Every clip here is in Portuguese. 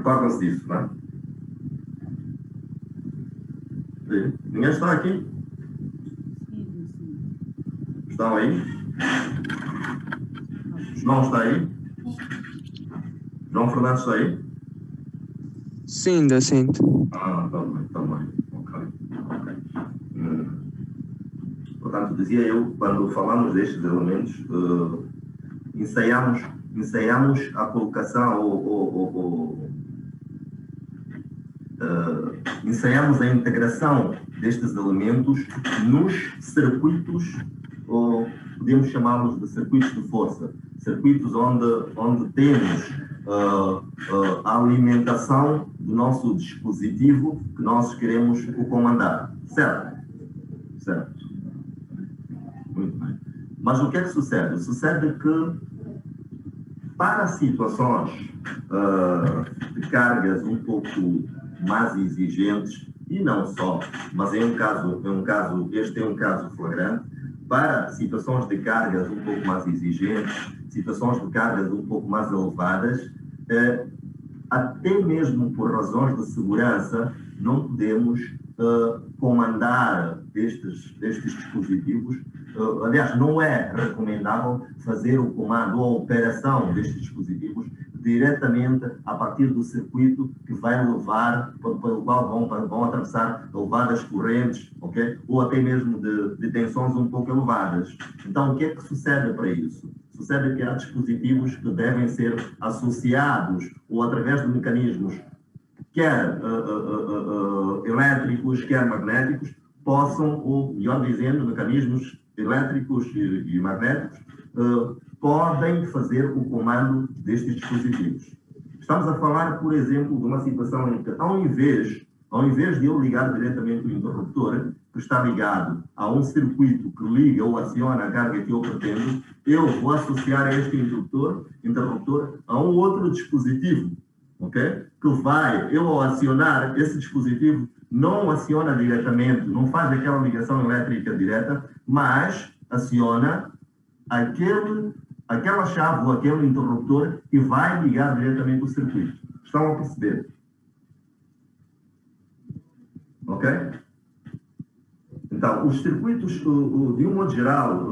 Recordam-se disso, não é? Sim. Ninguém está aqui? Estão aí? João está aí? João Fernandes está aí? Sim, ainda sinto. Também. Ok. Portanto, dizia eu, quando falamos destes elementos, ensaiamos a colocação ensaiamos a integração destes elementos nos circuitos, ou podemos chamá-los de circuitos de força, circuitos onde temos a alimentação do nosso dispositivo que nós queremos o comandar. Certo? Certo. Muito bem. Mas o que é que sucede? Sucede que para situações de cargas um pouco mais exigentes, e não só, mas este é um caso flagrante, para situações de cargas um pouco mais exigentes, situações de cargas um pouco mais elevadas, até mesmo por razões de segurança, não podemos comandar estes dispositivos. Aliás, não é recomendável fazer o comando ou a operação destes dispositivos diretamente a partir do circuito que vai levar, pelo qual vão atravessar elevadas correntes, okay? Ou até mesmo de tensões um pouco elevadas. Então, o que é que sucede para isso? Sucede que há dispositivos que devem ser associados ou através de mecanismos quer elétricos, quer magnéticos, possam, ou melhor dizendo, mecanismos elétricos e magnéticos, podem fazer o comando destes dispositivos. Estamos a falar, por exemplo, de uma situação em que, ao invés de eu ligar diretamente o interruptor, que está ligado a um circuito que liga ou aciona a carga que eu pretendo, eu vou associar a este interruptor a um outro dispositivo, ok? Que vai, eu ao acionar esse dispositivo, não aciona diretamente, não faz aquela ligação elétrica direta, mas aciona aquela chave ou aquele interruptor que vai ligar diretamente o circuito. Estão a perceber? Ok? Então, os circuitos, de um modo geral,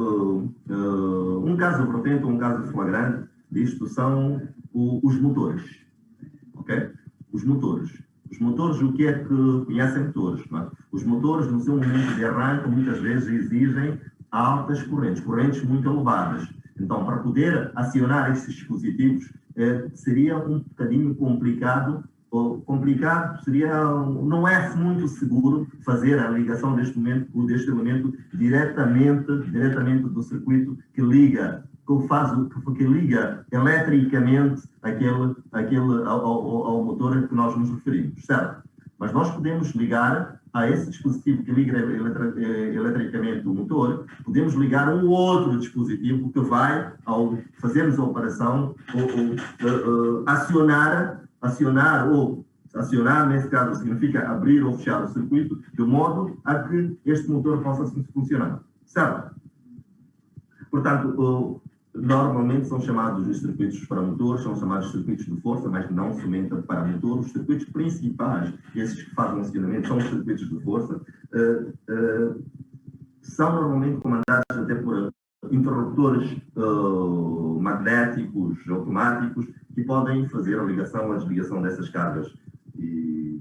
um caso vertente ou um caso flagrante disto são os motores. Ok? Os motores. Os motores, o que é que conhecem motores? Não é? Os motores, no seu momento de arranque, muitas vezes exigem altas correntes muito elevadas. Então, para poder acionar estes dispositivos, seria um bocadinho complicado, não é muito seguro fazer a ligação deste elemento diretamente do circuito que liga eletricamente ao motor que nós nos referimos, certo? Mas nós podemos ligar a esse dispositivo que liga eletricamente o motor, podemos ligar um outro dispositivo que vai, ao fazermos a operação, acionar, nesse caso, significa abrir ou fechar o circuito, de modo a que este motor possa funcionar, certo? Portanto, normalmente são chamados os circuitos para motores, são chamados circuitos de força, mas não somente para motor. Os circuitos principais, esses que fazem o acionamento, são os circuitos de força, são normalmente comandados até por interruptores magnéticos, automáticos, que podem fazer a desligação dessas cargas. E,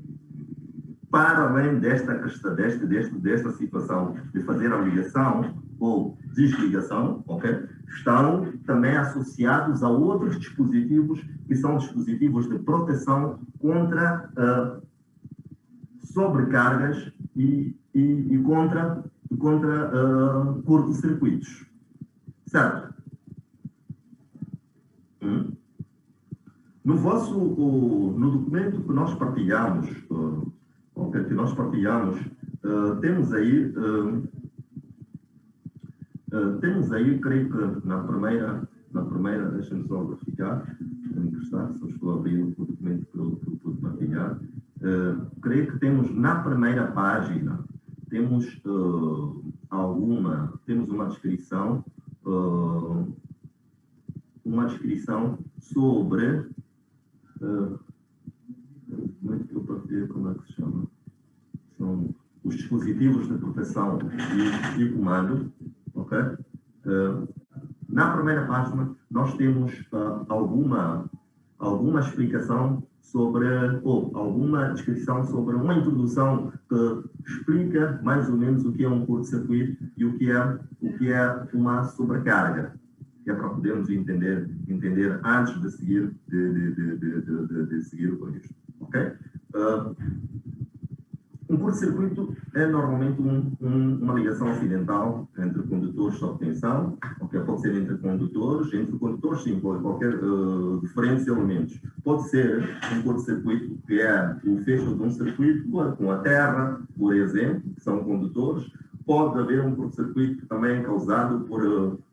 para além desta situação de fazer a ligação ou desligação, ok? Estão também associados a outros dispositivos que são dispositivos de proteção contra sobrecargas e contra curto-circuitos. Certo? No documento que nós partilhamos, temos aí, creio que na primeira, deixa-me só verificar, se eu estou a abrir o documento que eu pude partilhar, creio que temos na primeira página, temos uma descrição sobre dispositivos de proteção e comando, ok? Na primeira página, nós temos alguma explicação sobre, ou alguma descrição sobre uma introdução que explica mais ou menos o que é um curto-circuito e o que é uma sobrecarga, que é para podermos entender antes de seguir com isto, ok? Um curto-circuito é normalmente uma ligação acidental entre condutores sob tensão, ok? Pode ser entre condutores, sim, qualquer diferentes elementos. Pode ser um curto-circuito que é o fecho de um circuito com a terra, por exemplo, que são condutores. Pode haver um curto-circuito que também é causado por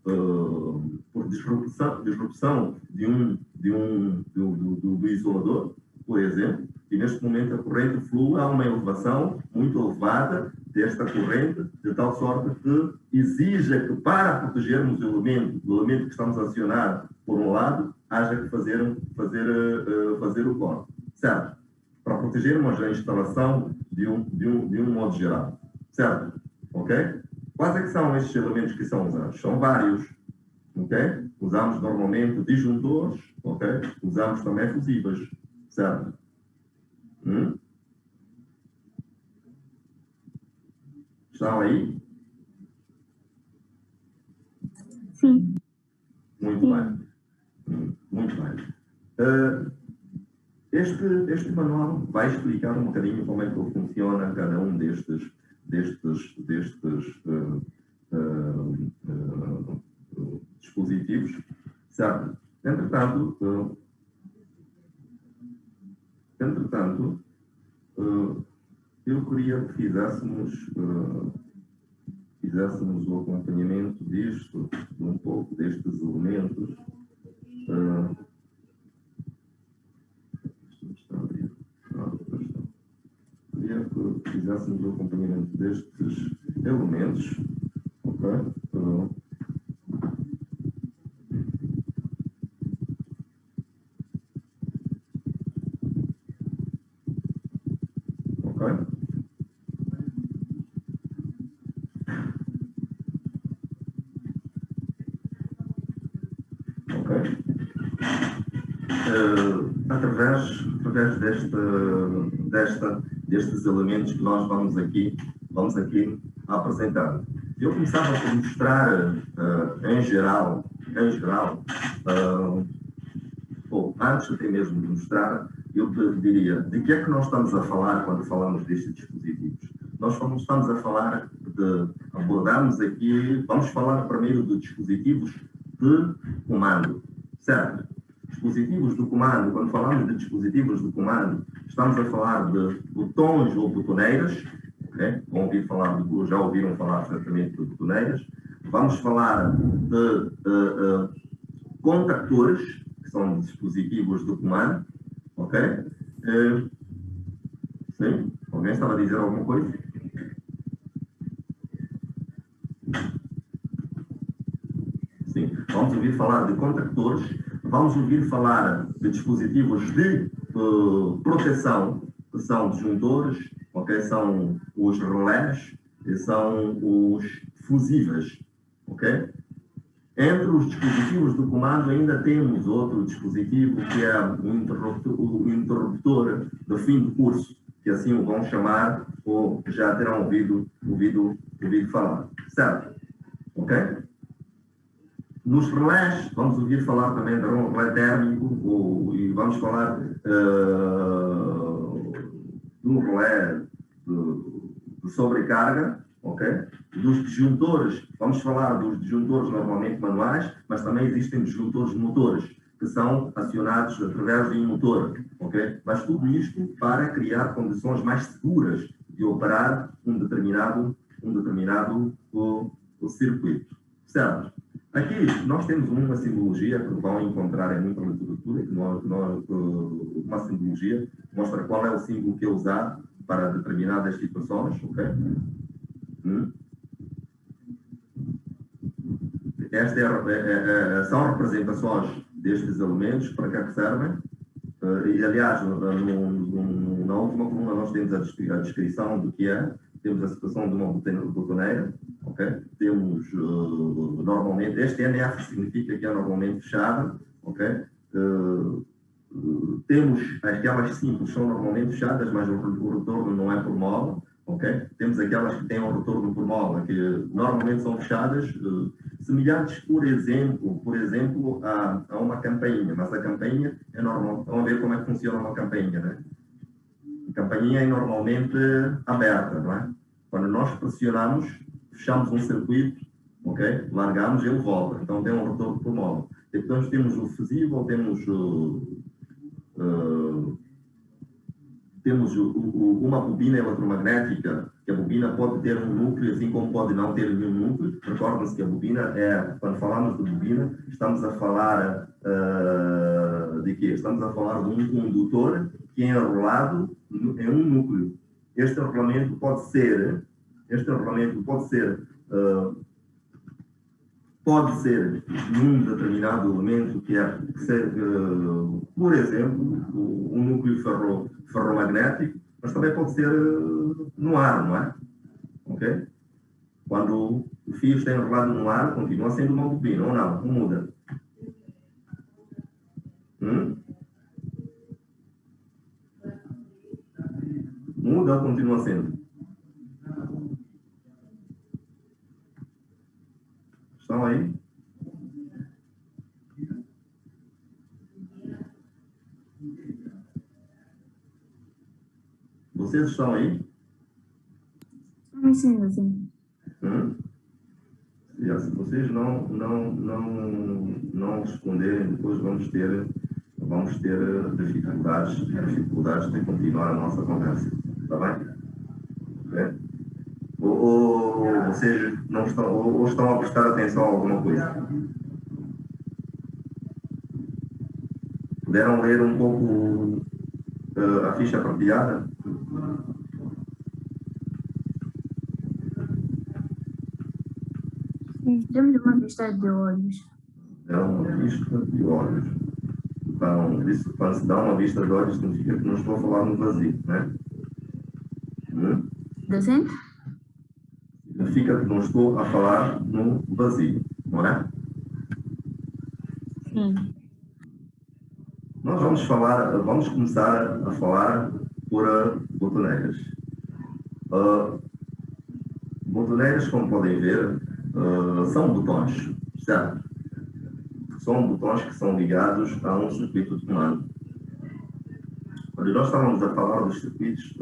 disrupção do isolador, por exemplo. E neste momento a corrente flui a uma elevação muito elevada desta corrente, de tal sorte que exija que, para protegermos o elemento que estamos a acionar por um lado, haja que fazer o corte, certo? Para protegermos a instalação de um modo geral, certo? Ok? Quais é que são estes elementos que são usados? São vários, ok? Usamos normalmente disjuntores, ok? Usamos também fusíveis, certo? Estão aí? Sim. Muito bem. Muito bem. Este manual vai explicar um bocadinho como é que funciona cada um destes dispositivos, certo? Entretanto, eu queria que fizéssemos o acompanhamento disto, de um pouco destes elementos. Queria que fizéssemos o acompanhamento destes elementos, ok? Ok? Através destes elementos que nós vamos aqui apresentar. Eu começava por mostrar, em geral, ou antes até mesmo de mostrar, eu diria, de que é que nós estamos a falar quando falamos destes dispositivos? Nós estamos a falar abordamos aqui, vamos falar primeiro de dispositivos de comando, certo? Dispositivos de comando, quando falamos de dispositivos de comando, estamos a falar de botões ou botoneiras, okay? Já ouviram falar certamente de botoneiras. Vamos falar de contactores, que são dispositivos de comando, ok? Sim? Alguém estava a dizer alguma coisa? Sim. Vamos ouvir falar de contactores, vamos ouvir falar de dispositivos de proteção, que são disjuntores, ok? São os relés, e são os fusíveis, ok? Entre os dispositivos de comando ainda temos outro dispositivo que é o interruptor de fim de curso, que assim o vão chamar, ou já terão ouvido falar, certo? Ok? Nos relés, vamos ouvir falar também de um relé térmico, e vamos falar de um relé de sobrecarga, ok? Dos disjuntores, vamos falar dos disjuntores normalmente manuais, mas também existem disjuntores motores, que são acionados através de um motor, ok? Mas tudo isto para criar condições mais seguras de operar um determinado circuito, certo? Aqui nós temos uma simbologia que vão encontrar em muita literatura, uma simbologia que mostra qual é o símbolo que é usado para determinadas situações, ok? São representações destes elementos, para que é que servem? E aliás, na última coluna nós temos a descrição do que é, temos a situação de uma botoneira, ok? Temos, normalmente, este NF significa que é normalmente fechada, ok? Temos aquelas simples, são normalmente fechadas, mas o retorno não é por mola, ok? Temos aquelas que têm um retorno por mola, que normalmente são fechadas, semelhantes, por exemplo, a uma campainha, mas a campainha é normal. Vamos ver como é que funciona uma campainha, né? A campainha é normalmente aberta, não é? Quando nós pressionamos, fechamos um circuito, ok? Largamos, ele volta. Então tem um retorno por mola. Depois temos o fusível, temos uma bobina eletromagnética, que a bobina pode ter um núcleo, assim como pode não ter nenhum núcleo. Recordem-se que a bobina quando falamos de bobina, estamos a falar de quê? Estamos a falar de um condutor que é enrolado em um núcleo. Este enrolamento pode ser num determinado elemento que é, por exemplo, um núcleo ferromagnético, mas também pode ser no ar, não é? Ok? Quando o fio está enrolado no ar, continua sendo uma bobina, ou não? Não muda. Muda ou continua sendo? Estão aí? Vocês estão aí? Sim, sim. Se vocês não responderem, depois vamos ter dificuldades de continuar a nossa conversa. Está bem? É? Ou vocês não estão, ou estão a prestar atenção a alguma coisa? Puderam ler um pouco a ficha partilhada? Sim, temos uma vista de olhos. É uma vista de olhos. Então, isso, quando se dá uma vista de olhos, significa que não estou a falar no vazio, né? Docente? Significa que não estou a falar no vazio, não é? Sim. Nós vamos começar a falar por botoneiras. Botoneiras, como podem ver, são botões, certo? São botões que são ligados a um circuito de comando. Quando nós estávamos a falar dos circuitos,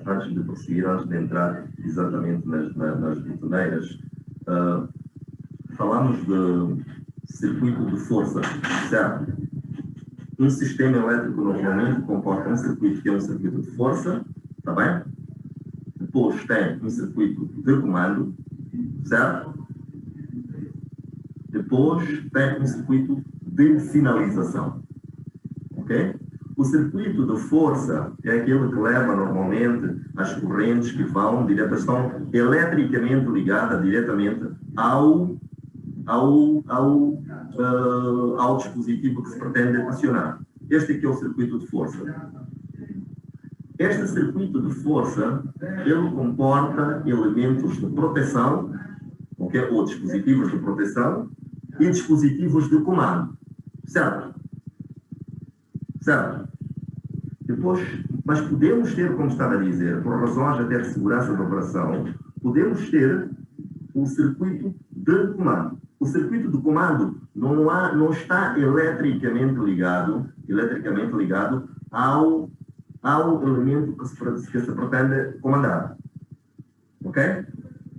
antes de prosseguir, antes de entrar exatamente nas botoneiras, falamos de circuito de força, certo? Um sistema elétrico normalmente comporta um circuito que é um circuito de força, está bem? Depois tem um circuito de comando, certo? Depois tem um circuito de sinalização, ok? O circuito de força é aquele que leva normalmente as correntes que estão eletricamente ligadas diretamente ao dispositivo que se pretende acionar. Este aqui é o circuito de força. Este circuito de força, ele comporta elementos de proteção, okay? Ou dispositivos de proteção e dispositivos de comando. Certo? Certo? Depois, mas podemos ter, como estava a dizer, por razões até de segurança de operação, podemos ter um circuito de comando. O circuito de comando não está eletricamente ligado ao elemento que se pretende comandar. Ok?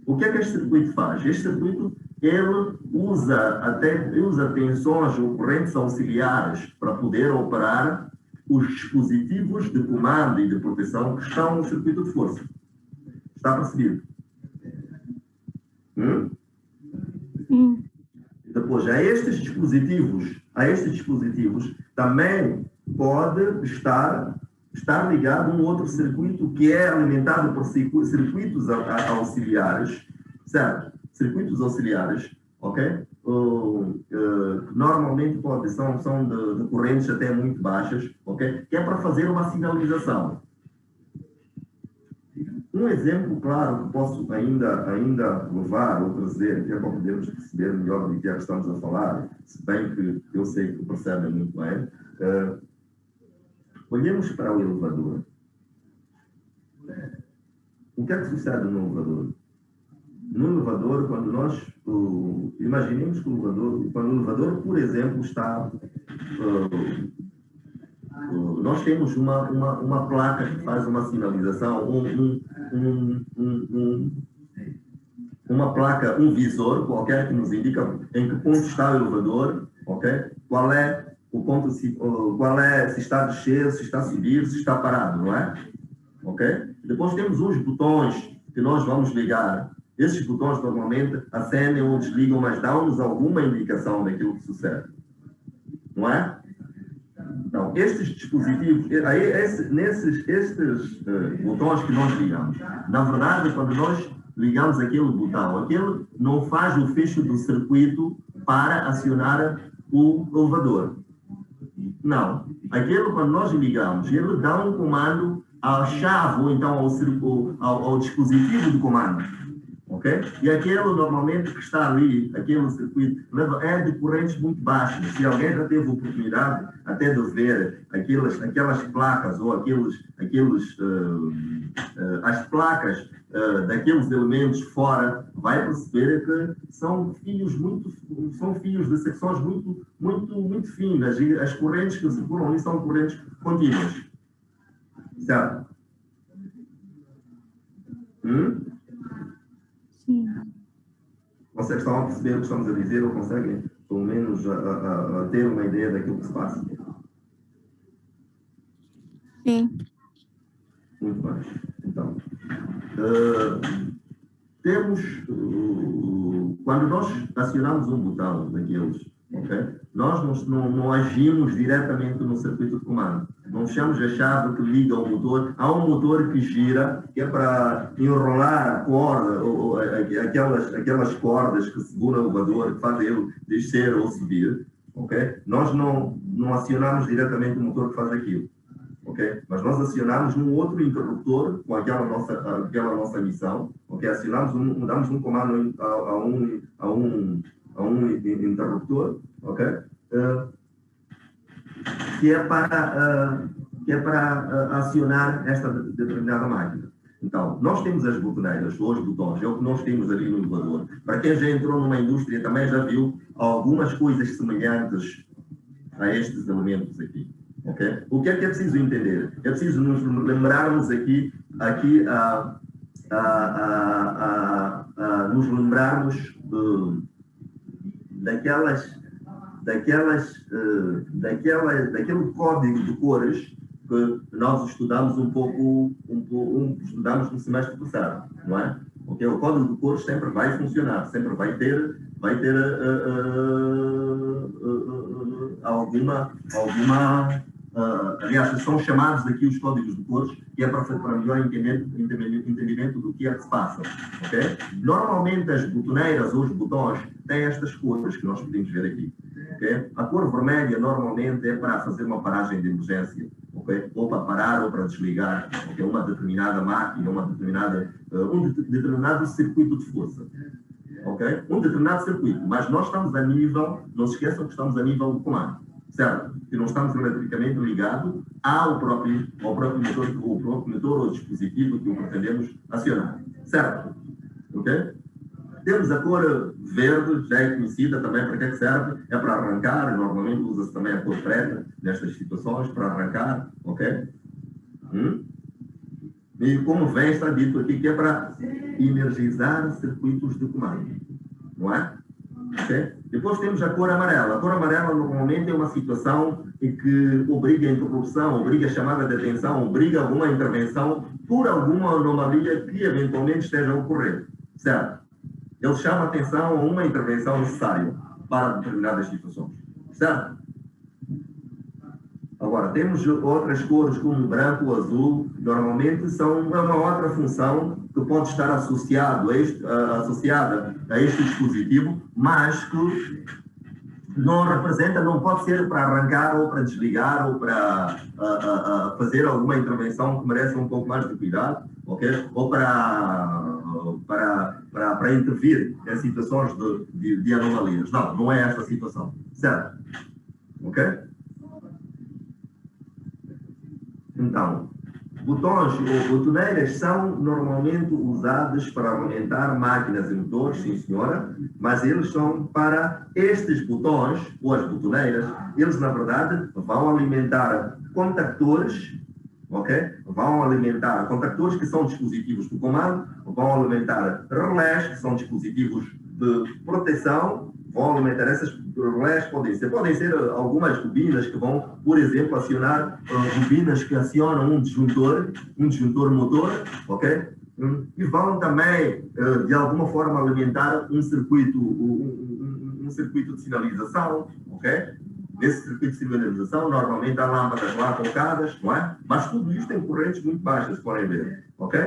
O que é que este circuito faz? Este circuito ele usa tensões ou correntes auxiliares para poder operar os dispositivos de comando e de proteção que estão no circuito de força. Está percebido? Depois, a estes dispositivos também pode estar ligado um outro circuito que é alimentado por circuitos auxiliares, certo? Circuitos auxiliares, ok? Normalmente são de correntes até muito baixas, ok? Que é para fazer uma sinalização. Um exemplo claro que posso ainda levar ou trazer, que é para podermos perceber melhor do que é que estamos a falar, se bem que eu sei que percebem muito bem, olhemos para o elevador. O que é que sucede no elevador? No elevador, quando nós imaginemos que quando o elevador, por exemplo, está nós temos uma placa que faz uma sinalização, uma placa, um visor qualquer que nos indica em que ponto está o elevador, ok? Qual é o ponto, se está a descer, se está a subir, se está parado, não é? Ok? Depois temos uns botões que nós vamos ligar. Esses botões normalmente acendem ou desligam, mas dão-nos alguma indicação daquilo que sucede. Não é? Então, estes dispositivos, estes botões que nós ligamos, na verdade, quando nós ligamos aquele botão, aquele não faz o fecho do circuito para acionar o elevador. Não. Aquele, quando nós ligamos, ele dá um comando à chave ou então ao dispositivo de comando. Okay? E aquele normalmente que está ali, aquele circuito, é de correntes muito baixas. Se alguém já teve a oportunidade até de ver aquelas placas ou as placas daqueles elementos fora, vai perceber que são fios de secções muito finas, e as correntes que circulam ali são correntes contínuas. Certo? Sim. Vocês estão a perceber o que estamos a dizer ou conseguem, pelo menos, a ter uma ideia daquilo que se passa? Sim. Muito bem. Então, temos, quando nós acionamos um botão daqueles, okay, nós não agimos diretamente no circuito de comando. Não fechamos a chave que liga ao motor. Há um motor que gira, que é para enrolar a corda, ou aquelas cordas que seguram o elevador, que fazem ele descer ou subir. Okay? Nós não acionamos diretamente o motor que faz aquilo. Okay? Mas nós acionamos um outro interruptor com aquela nossa missão. Okay? Damos um comando a um interruptor, okay? Que é para acionar esta determinada máquina. Então, nós temos as botoneiras, ou os botões, é o que nós temos ali no elevador. Para quem já entrou numa indústria, também já viu algumas coisas semelhantes a estes elementos aqui. Okay? O que é preciso entender? É preciso nos lembrarmos daquele código de cores que nós estudamos estudamos no semestre passado, não é? Porque o código de cores sempre vai funcionar, sempre vai ter alguma aliás, são chamados aqui os códigos de cores, que é para melhor entendimento do que é que se passa. Okay? Normalmente as botoneiras ou os botões têm estas cores que nós podemos ver aqui. Okay? A cor vermelha normalmente é para fazer uma paragem de emergência, okay? Ou para parar ou para desligar, okay? Uma determinada máquina, um determinado circuito de força. Okay? Um determinado circuito, mas nós estamos a nível, não se esqueçam que estamos a nível do comando, certo? Que não estamos eletricamente ligados ao próprio motor ou dispositivo que o pretendemos acionar, certo? Ok? Temos a cor verde, já é conhecida também para que é que serve, é para arrancar, normalmente usa-se também a cor preta nestas situações, para arrancar, ok? E como vem, está dito aqui que é para energizar circuitos de comando, não é? Okay? Depois temos a cor amarela. A cor amarela normalmente é uma situação em que obriga a interrupção, obriga a chamada de atenção, obriga alguma intervenção por alguma anomalia que eventualmente esteja a ocorrer, certo? Ele chama a atenção a uma intervenção necessária para determinadas situações, certo? Agora, temos outras cores como branco ou azul, normalmente são uma outra função que pode estar associada a este dispositivo, mas que não representa, não pode ser para arrancar ou para desligar ou para fazer alguma intervenção que merece um pouco mais de cuidado, ok? Ou para intervir em situações de anomalias. Não, não é esta situação, certo? Ok? Então, botões ou botoneiras são normalmente usados para alimentar máquinas e motores, sim senhora, mas eles são para estes botões, ou as botoneiras, eles na verdade vão alimentar contactores, ok? Vão alimentar contactores que são dispositivos de comando, vão alimentar relés, que são dispositivos de proteção, vão alimentar essas relés, podem ser algumas bobinas que vão, por exemplo, acionar bobinas que acionam um disjuntor motor, ok? E vão também, de alguma forma, alimentar um circuito de sinalização, ok? Nesse circuito de sinalização, normalmente há lâmpadas lá colocadas, não é? Mas tudo isto tem correntes muito baixas, podem ver, ok?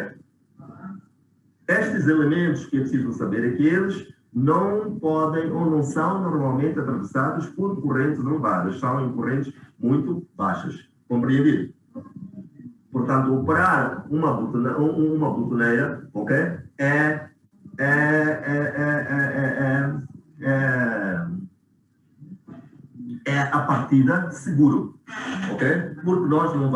Estes elementos que é preciso saber é que eles não podem ou não são normalmente atravessados por correntes elevadas, são em correntes muito baixas. Compreendido? Portanto, operar uma botoneira, ok? É a partida seguro, ok? Porque nós não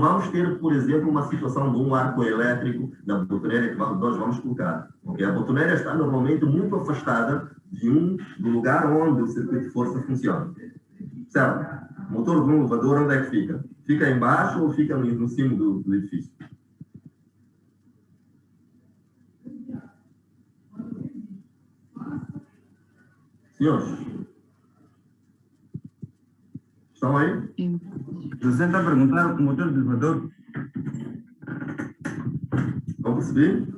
vamos ter, por exemplo, uma situação de um arco elétrico na botoneira que nós vamos colocar, ok? A botoneira está normalmente muito afastada do lugar onde o circuito de força funciona, certo? O motor de um elevador, onde é que fica? Fica embaixo ou fica no cimo do edifício? Senhores, estão aí? Você está a perguntar o motor do elevador? Não percebi?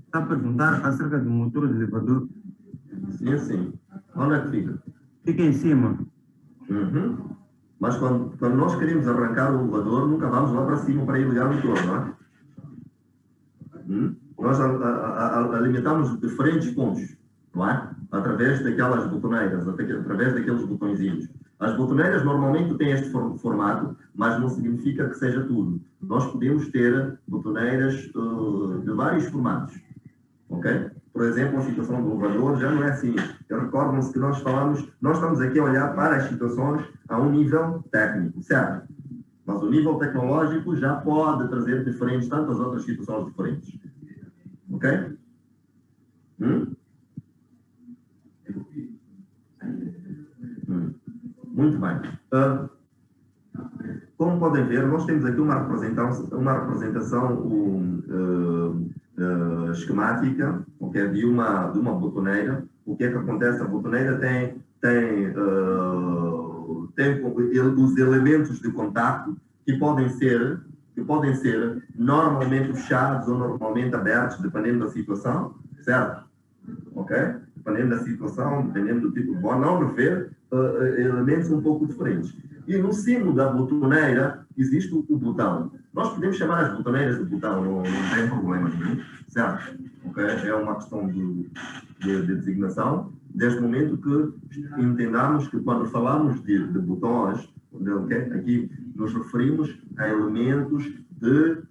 Está a perguntar acerca do motor do elevador? Sim, sim. Onde é que fica? Fica em cima. Uhum. Mas quando nós queremos arrancar o elevador, nunca vamos lá para cima para ir ligar o motor, não é? Nós alimentamos diferentes pontos, não é? Através daquelas botoneiras, através daqueles botõezinhos. As botoneiras normalmente têm este formato, mas não significa que seja tudo. Nós podemos ter botoneiras de vários formatos, ok? Por exemplo, a situação do elevador já não é assim. Recordam-se que nós estamos aqui a olhar para as situações a um nível técnico, certo? Mas o nível tecnológico já pode trazer tantas outras situações diferentes. Ok? Muito bem. Como podem ver, nós temos aqui uma representação esquemática, okay, de uma botoneira. O que é que acontece? A botoneira tem os elementos de contato que podem ser normalmente fechados ou normalmente abertos, dependendo da situação, certo? Ok? Dependendo da situação, dependendo do tipo de bola, não ver elementos um pouco diferentes. E no cimo da botoneira existe o botão. Nós podemos chamar as botoneiras de botão, não tem problema nenhum, certo? Okay? É uma questão de designação, desde o momento que entendamos que quando falamos de botões, okay, aqui nos referimos a elementos de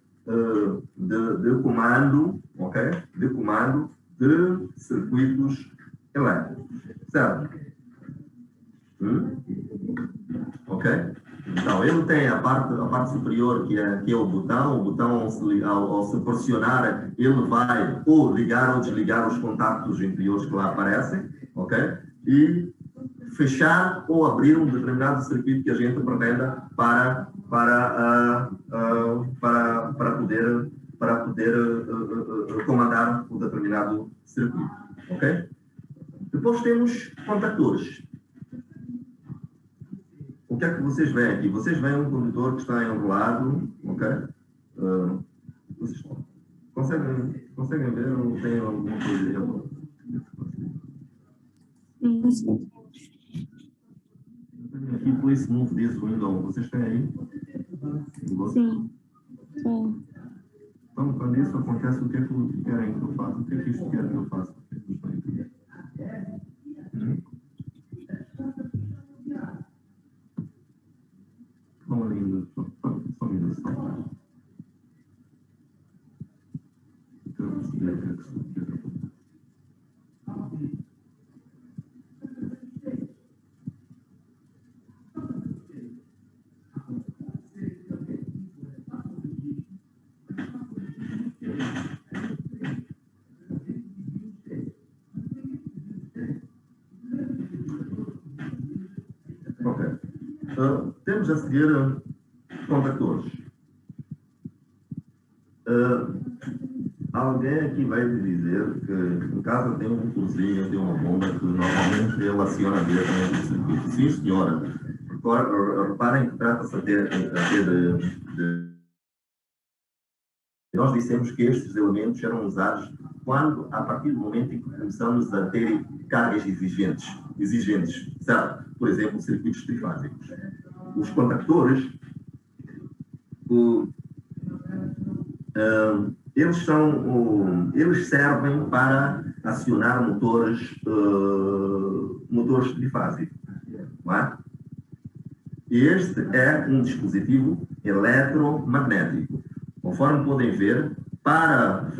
comando, ok? De comando de circuitos elétricos, certo? Ok? Então, ele tem a parte superior que é o botão. O botão, ao se pressionar, ele vai ou ligar ou desligar os contactos interiores que lá aparecem, ok? E fechar ou abrir um determinado circuito que a gente pretenda para poder comandar o determinado circuito, ok? Depois temos contactores. O que é que vocês veem aqui? Vocês veem um condutor que está enrolado, ok? Vocês conseguem ver ou tem alguma coisa aí agora? Sim. Eu tenho aqui Please Move This Window. Vocês têm aí? Sim. Sim. Então, quando isso acontece, o que é que querem que eu faça? O que é que isto quer que eu faça? Ok. Temos a seguir contactores. Alguém aqui vai me dizer que em casa tem um cozinho, tem uma bomba que normalmente relaciona diretamente com o circuito. Sim, senhora. Reparem que trata-se até de. Nós dissemos que estes elementos eram usados quando, a partir do momento em que começamos a ter cargas exigentes, certo? Por exemplo, circuitos trifásicos. Os contactores, eles servem para acionar motores trifásicos, não é? E este é um dispositivo eletromagnético. Conforme podem ver, para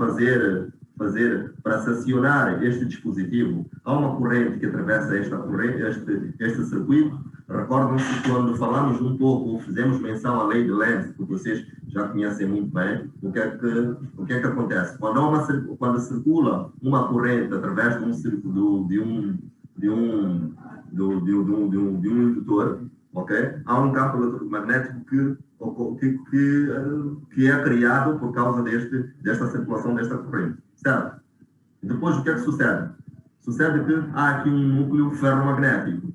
se acionar este dispositivo, há uma corrente que atravessa este circuito. Recordam-se quando falamos um pouco, fizemos menção à lei de Lenz, que vocês já conhecem muito bem, o que é que acontece? Quando circula uma corrente através de um indutor, ok? Há um campo eletromagnético que é criado por causa desta circulação desta corrente, certo? E depois o que é que sucede? Sucede que há aqui um núcleo ferromagnético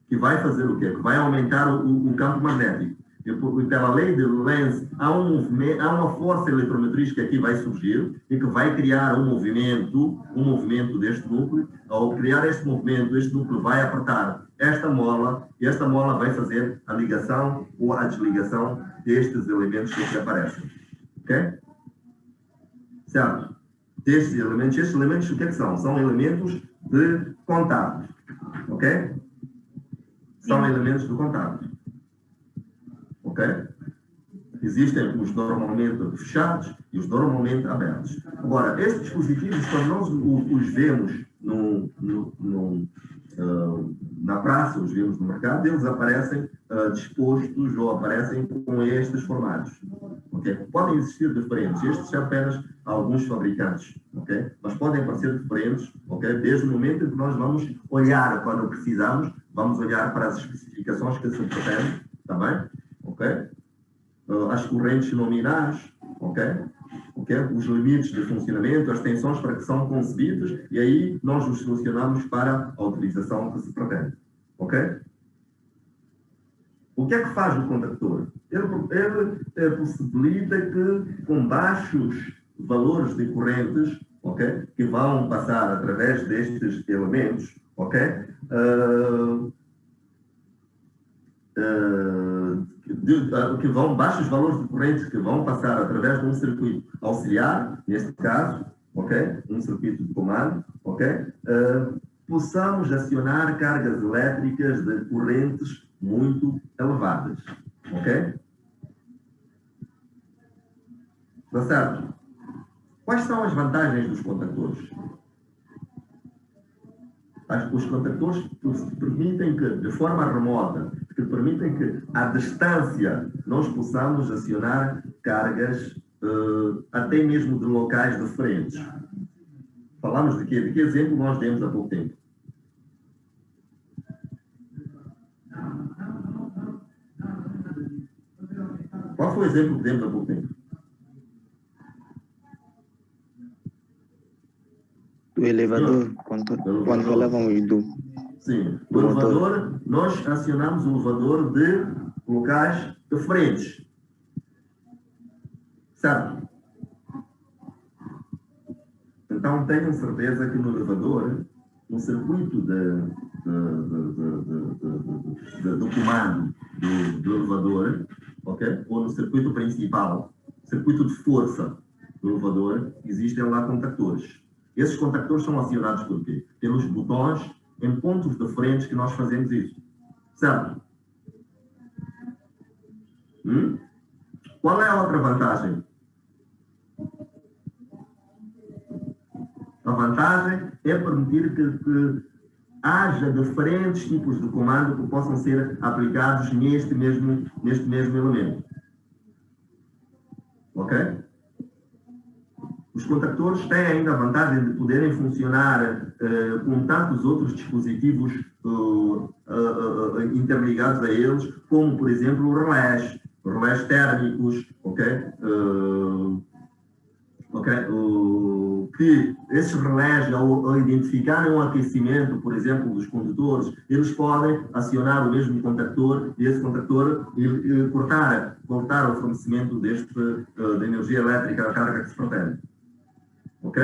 que vai fazer o quê? Que vai aumentar o campo magnético. E pela lei de Lenz, há uma força eletrometrística que vai surgir e que vai criar um movimento deste núcleo. Ao criar este movimento, este núcleo vai apertar esta mola, e esta mola vai fazer a ligação ou a desligação destes elementos que aqui aparecem. Ok? Certo? Estes elementos o que é que são? São elementos de contato. Ok? São elementos de contato. Ok? Existem os normalmente fechados e os normalmente abertos. Agora, estes dispositivos, quando nós os vemos na praça, os vemos no mercado, eles aparecem dispostos ou aparecem com estes formatos. Okay? Podem existir diferentes. Estes são apenas alguns fabricantes. Okay? Mas podem parecer diferentes, okay? Desde o momento em que nós vamos olhar, quando precisamos, vamos olhar para as especificações que se pretendem, está bem? Okay? As correntes nominais, okay? Os limites de funcionamento, as tensões para que são concebidos, e aí nós os selecionamos para a utilização que se pretende. Ok? O que é que faz o contactor? Ele possibilita que, com baixos valores de correntes, okay, que vão passar através destes elementos, okay, baixos valores de correntes que vão passar através de um circuito auxiliar, neste caso, okay, um circuito de comando, okay, possamos acionar cargas elétricas de correntes muito elevadas. Ok? Está certo? Quais são as vantagens dos contactores? Os contactores permitem que, de forma remota, que permitem que, à distância, nós possamos acionar cargas até mesmo de locais diferentes. Falamos de quê? De que exemplo nós demos há pouco tempo? Qual foi o exemplo que demos há pouco tempo? Do elevador, quando levam o Idu. Sim, o elevador, nós acionamos o elevador de locais diferentes. Certo? Então tenham certeza que no elevador, no circuito do comando do elevador, okay? Ou no circuito principal, circuito de força do elevador, existem lá contactores. Esses contactores são acionados por quê? Pelos botões em pontos diferentes que nós fazemos isso. Certo? Qual é a outra vantagem? vantagem é permitir que haja diferentes tipos de comando que possam ser aplicados neste mesmo elemento. Ok? Os contactores têm ainda a vantagem de poderem funcionar com tantos outros dispositivos interligados a eles, como, por exemplo, relés térmicos, ok? Que esses relés, ao identificarem um aquecimento, por exemplo, dos condutores, eles podem acionar o mesmo contactor e esse contactor cortar o fornecimento da energia elétrica, a carga que se pretende. Ok?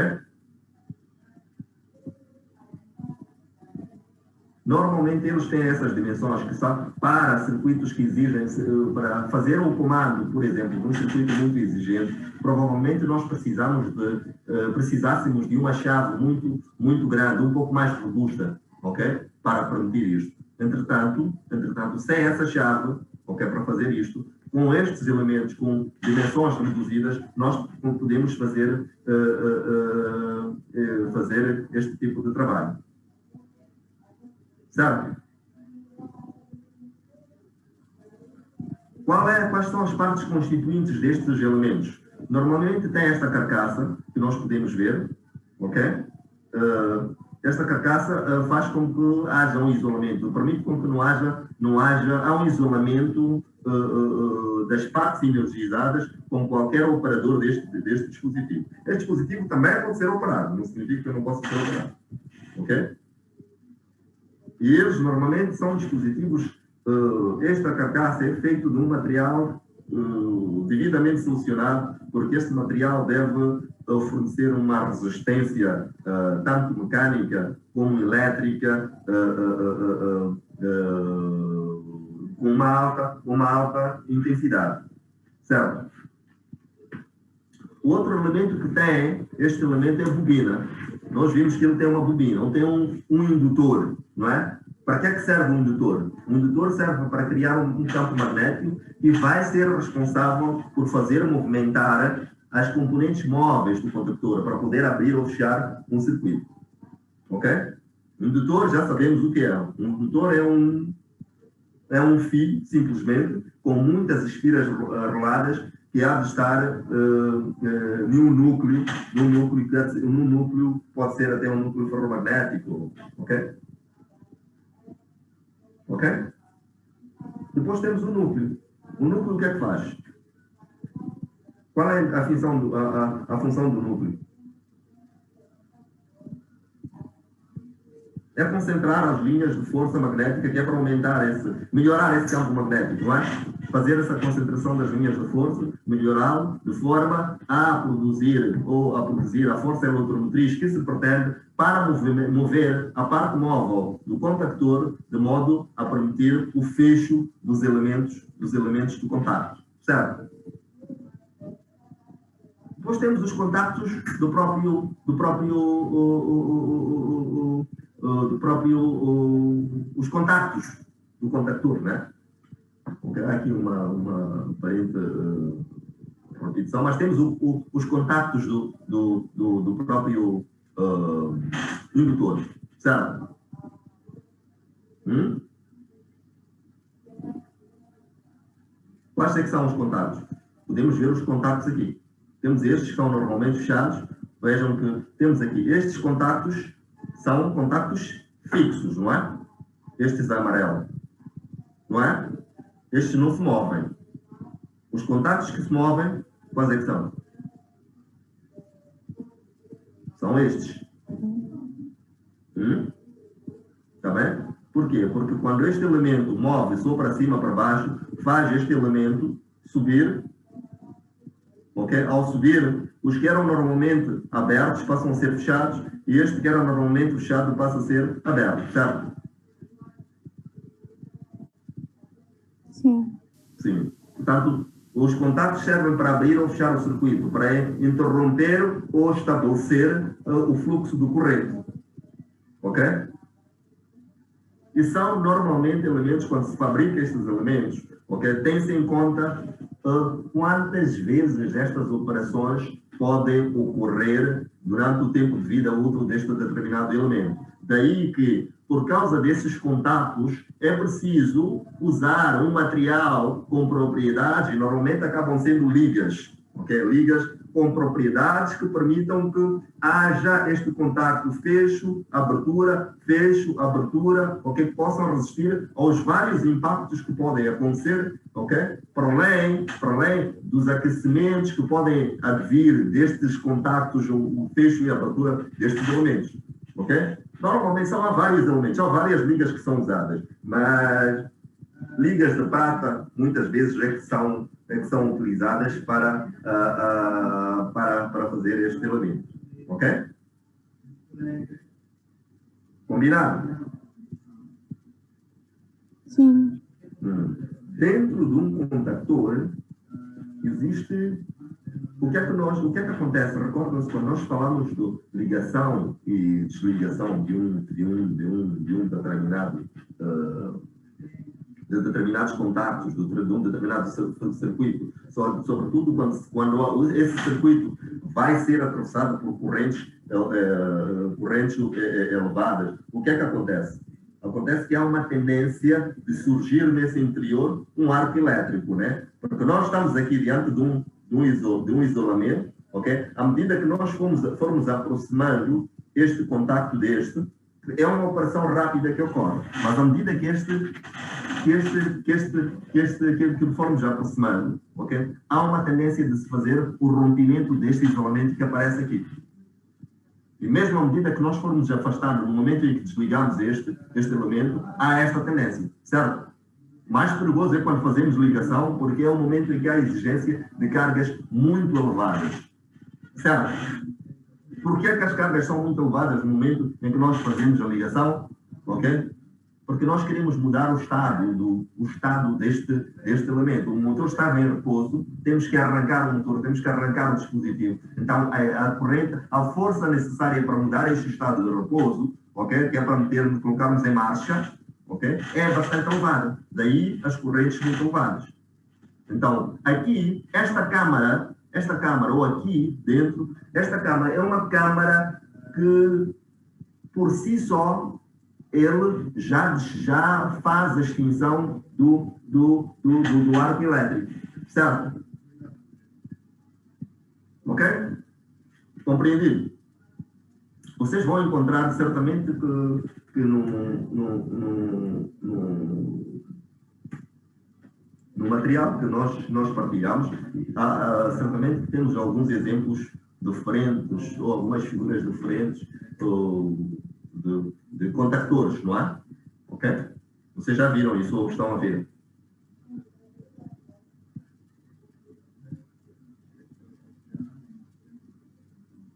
Normalmente eles têm essas dimensões que são para circuitos que exigem, para fazer um comando, por exemplo, de um circuito muito exigente, provavelmente nós precisássemos de uma chave muito grande, um pouco mais robusta, ok? Para permitir isto. Entretanto, sem essa chave, ok, para fazer isto, com estes elementos, com dimensões reduzidas, nós podemos fazer este tipo de trabalho. Certo? Quais são as partes constituintes destes elementos? Normalmente tem esta carcaça, que nós podemos ver, ok? Esta carcaça faz com que haja um isolamento, permite com que há um isolamento das partes energizadas com qualquer operador deste dispositivo. Este dispositivo também pode ser operado, não significa que eu não possa ser operado, ok? E eles normalmente são dispositivos, esta carcaça é feita de um material devidamente solucionado, porque este material deve fornecer uma resistência tanto mecânica como elétrica, com uma alta intensidade. Certo? O outro elemento que tem, este elemento é a bobina. Nós vimos que ele tem uma bobina, ele tem um indutor, não é? Para que é que serve um indutor? Um indutor serve para criar um campo magnético e vai ser responsável por fazer movimentar as componentes móveis do condutor para poder abrir ou fechar um circuito. Ok? Um indutor, já sabemos o que é. Um indutor é um fio, simplesmente, com muitas espiras roladas que há de estar num núcleo, pode ser até um núcleo ferromagnético, ok? Ok? Depois temos o núcleo. O núcleo o que é que faz? Qual é a função do núcleo? É concentrar as linhas de força magnética, que é para melhorar esse campo magnético, não é? Fazer essa concentração das linhas de força, melhorá-lo de forma a produzir a força eletromotriz que se pretende para mover a parte móvel do contactor de modo a permitir o fecho dos elementos do contacto. Certo? Depois temos os contactos os contactos do contactor, né? Há aqui uma aparente repetição, mas temos os contactos do próprio indutor, certo? Quais é que são os contactos? Podemos ver os contactos aqui. Temos estes que são normalmente fechados. Vejam que temos aqui estes contactos, são contactos fixos, não é? Estes da amarelo, não é? Estes não se movem. Os contactos que se movem, quais é que são? São estes. Está bem? Por quê? Porque quando este elemento move-se ou para cima ou para baixo, faz este elemento subir. Ok? Ao subir, os que eram normalmente abertos passam a ser fechados e este que era normalmente fechado passa a ser aberto, certo? Sim. Sim. Portanto, os contactos servem para abrir ou fechar o circuito, para interromper ou estabelecer o fluxo do corrente. Ok? E são normalmente elementos, quando se fabrica estes elementos, ok? Tem-se em conta quantas vezes estas operações podem ocorrer durante o tempo de vida útil deste determinado elemento. Daí que, por causa desses contatos, é preciso usar um material com propriedades, e normalmente acabam sendo ligas, ok? Ligas com propriedades que permitam que haja este contacto fecho, abertura, ok? Que possam resistir aos vários impactos que podem acontecer, ok? Para além dos aquecimentos que podem advir destes contactos, o fecho e a abertura destes elementos, ok? Normalmente há vários elementos, há várias ligas que são usadas, mas ligas de prata muitas vezes é que são utilizadas para fazer este elemento, ok? Combinado? Sim. Dentro de um contactor existe o que é que acontece? Recordam-se quando nós falamos de ligação e desligação de determinados contactos, de um determinado circuito, sobretudo quando esse circuito vai ser atravessado por correntes elevadas. O que é que acontece? Acontece que há uma tendência de surgir nesse interior um arco elétrico, né? Porque nós estamos aqui diante de um isolamento, ok? À medida que nós formos aproximando este contacto é uma operação rápida que ocorre, mas à medida que formos aproximando, ok? Há uma tendência de se fazer o rompimento deste isolamento que aparece aqui. E mesmo à medida que nós formos afastando, no momento em que desligamos este elemento, há esta tendência, certo? Mais perigoso é quando fazemos ligação, porque é o momento em que há exigência de cargas muito elevadas, certo? Por que é que as cargas são muito elevadas no momento em que nós fazemos a ligação? Ok? Porque nós queremos mudar o estado deste elemento. O motor está em repouso, temos que arrancar o motor, temos que arrancar o dispositivo. Então, a corrente, a força necessária para mudar este estado de repouso, ok? Que é para colocarmos em marcha, ok? É bastante elevada. Daí as correntes muito elevadas. Então, aqui, esta câmara, ou aqui dentro, esta câmara é uma câmara que, por si só, ele já faz a extinção do arco elétrico, certo? Ok? Compreendido? Vocês vão encontrar certamente que no material que nós partilhamos, certamente temos alguns exemplos diferentes, ou algumas figuras diferentes de contactores, não é? Ok? Vocês já viram isso ou estão a ver?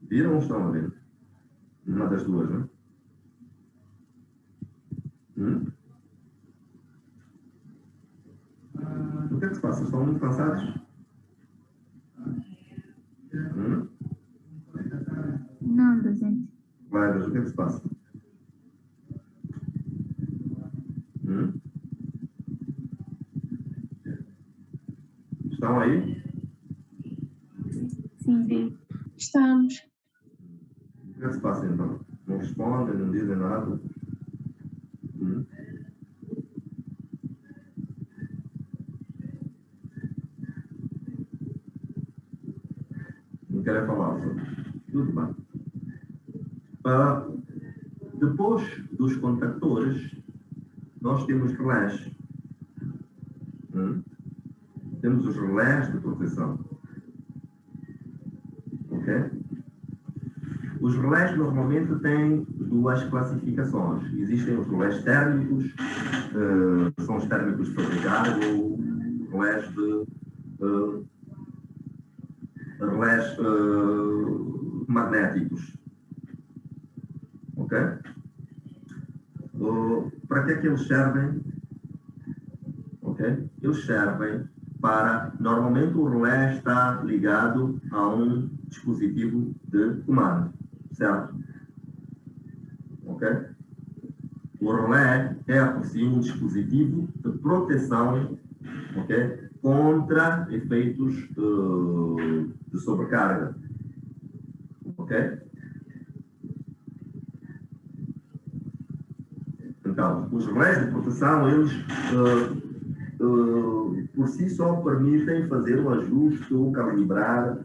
Viram ou estão a ver? Uma das duas, não é? O que é que se passa? Estão muito cansados? Não, docente. Vai, mas o que é que se passa? Estão aí? Sim. Estamos. O que é que se passa então? Não respondem, não dizem nada? Não querem falar sobre isso? Tudo bem. Depois dos contactores, nós temos relés. Temos os relés de proteção. Ok? Os relés normalmente têm duas classificações. Existem os relés térmicos, são os térmicos de sobrecarga, ou relés magnéticos. Ok? Para que é que eles servem? Ok? Eles servem para... Normalmente o relé está ligado a um dispositivo de comando, certo? Ok? O relé é, por si, um dispositivo de proteção, ok? Contra efeitos de sobrecarga. ok? Então, os relés de proteção, eles por si só permitem fazer um ajuste ou calibrar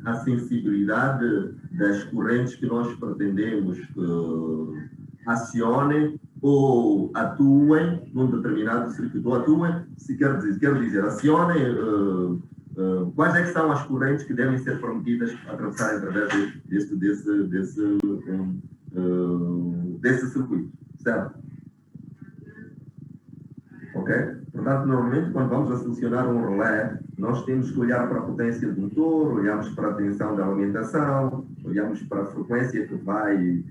a sensibilidade das correntes que nós pretendemos que acionem ou atuem num determinado circuito. Ou atuem, se quer dizer acionem, quais é que são as correntes que devem ser permitidas atravessar através desse circuito, certo? Ok? Portanto, normalmente, quando vamos a selecionar um relé, nós temos que olhar para a potência do motor, olhamos para a tensão da alimentação, olhamos para a frequência que vai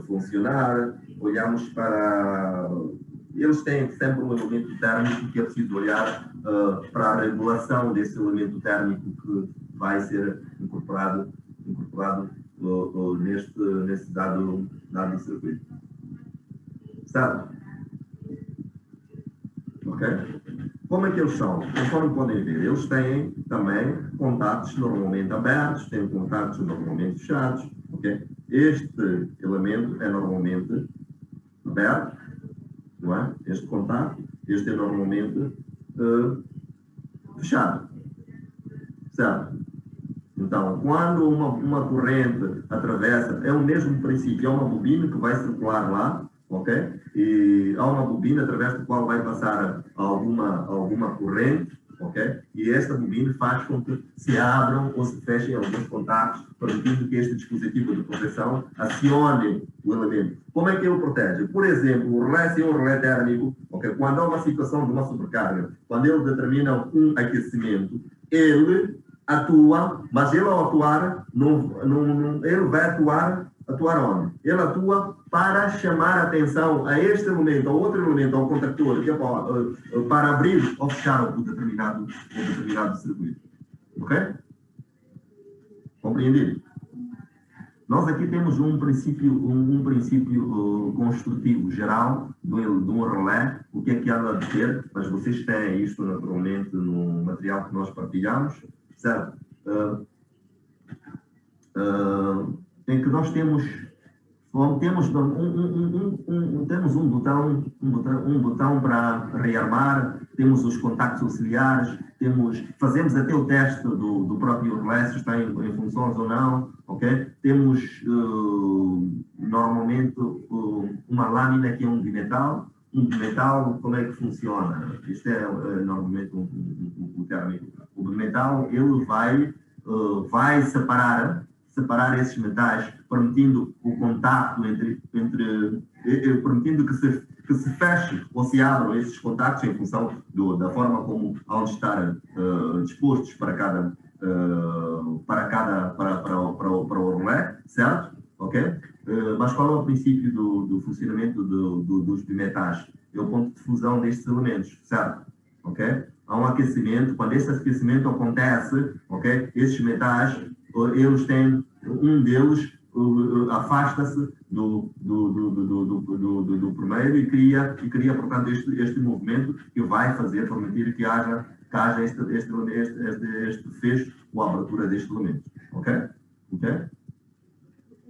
funcionar, olhamos para... Eles têm sempre um elemento térmico que é preciso olhar para a regulação desse elemento térmico que vai ser incorporado nesse dado circuito. Sabe? Ok? Como é que eles são? Conforme podem ver, eles têm também contactos normalmente abertos, têm contactos normalmente fechados. Ok? Este elemento é normalmente aberto, não é? Este contacto, este é normalmente fechado. Certo? Então, quando uma corrente atravessa, é o mesmo princípio, é uma bobina que vai circular lá, ok? E há uma bobina através da qual vai passar alguma corrente, ok? E esta bobina faz com que se abram ou se fechem alguns contactos, permitindo que este dispositivo de proteção acione o elemento. Como é que ele protege? Por exemplo, o relé, se é um relé térmico, ok? Quando há uma situação de uma sobrecarga, quando ele determina um aquecimento, ele atua, mas ele ao atuar, ele vai atuar onde? Ele atua para chamar a atenção a este elemento, a outro elemento, ao contactor, que é para abrir ou fechar o determinado circuito. Ok? Compreendido? Nós aqui temos um princípio construtivo geral de um relé, o que é que ela de ter, mas vocês têm isto naturalmente no material que nós partilhamos, certo? Em que nós temos um botão para rearmar, temos os contactos auxiliares, fazemos até o teste do próprio relé, se está em funções ou não, ok? Temos normalmente uma lâmina que é um bimetal. Um bimetal, como é que funciona? Isto é normalmente o térmico. O bimetal, ele vai separar esses metais, permitindo o contato permitindo que se feche ou se abram esses contactos em função da forma como hão de estar dispostos para o relé, certo? Ok? Mas qual é o princípio do funcionamento dos bimetais? É o ponto de fusão destes elementos, certo? Ok? Há um aquecimento, quando esse aquecimento acontece, ok? Esses metais, eles têm, um deles afasta-se do primeiro e cria, portanto, este movimento que vai permitir que haja este fecho ou abertura deste elemento. Ok? Ok?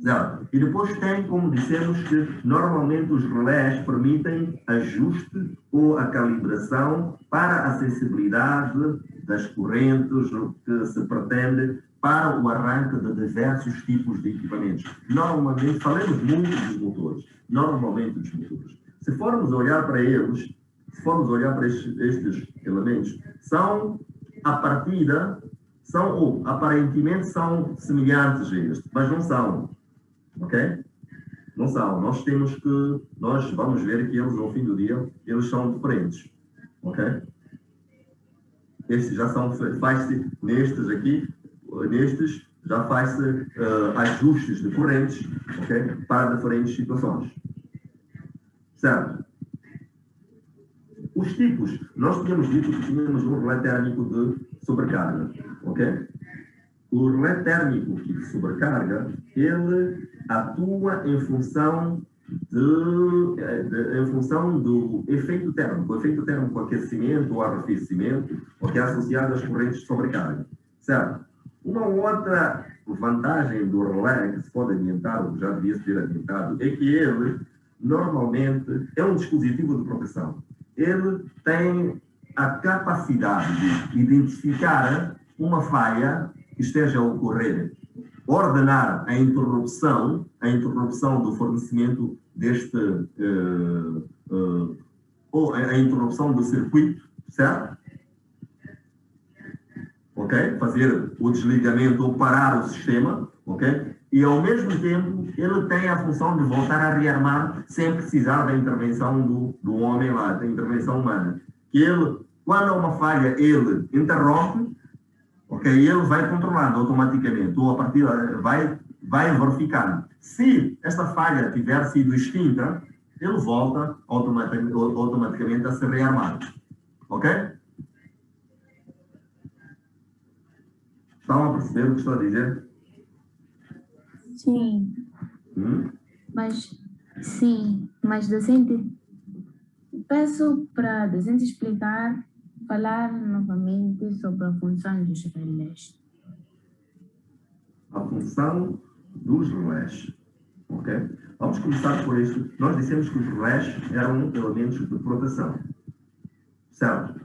Zero. E depois tem, como dissemos, que normalmente os relés permitem ajuste ou a calibração para a sensibilidade das correntes que se pretende para o arranque de diversos tipos de equipamentos. Normalmente, falamos muito dos motores. Normalmente dos motores. Se formos olhar para eles, estes elementos, aparentemente são semelhantes a este, mas não são. Ok? Não são. Nós vamos ver que eles, ao fim do dia, eles são diferentes. Ok? Estes já faz-se, nestes já faz-se ajustes de correntes, ok? Para diferentes situações. Certo? Os tipos, nós tínhamos dito que tínhamos um relé térmico de sobrecarga, ok? O relé térmico de sobrecarga, ele atua em função do efeito térmico. O efeito térmico, aquecimento ou arrefecimento, que é associado às correntes de sobrecarga. Certo? Uma outra vantagem do relé que se pode adiantar, ou já devia ser adiantado, é que ele, normalmente, é um dispositivo de proteção. Ele tem a capacidade de identificar uma falha que esteja a ocorrer, ordenar a interrupção do fornecimento deste, ou a interrupção do circuito, certo? Ok? Fazer o desligamento ou parar o sistema, ok? E ao mesmo tempo ele tem a função de voltar a rearmar sem precisar da intervenção do homem lá, da intervenção humana. Que ele, quando há uma falha, ele interrompe, ok? E ele vai controlando automaticamente, ou a partir vai verificando. Se esta falha tiver sido extinta, ele volta automaticamente a se rearmar. Ok? Estão a perceber o que estou a dizer? Sim. Mas docente, peço para docente explicar, falar novamente sobre a função dos relés. A função dos relés. Ok? Vamos começar por isso. Nós dissemos que os relés eram elementos de proteção. Certo?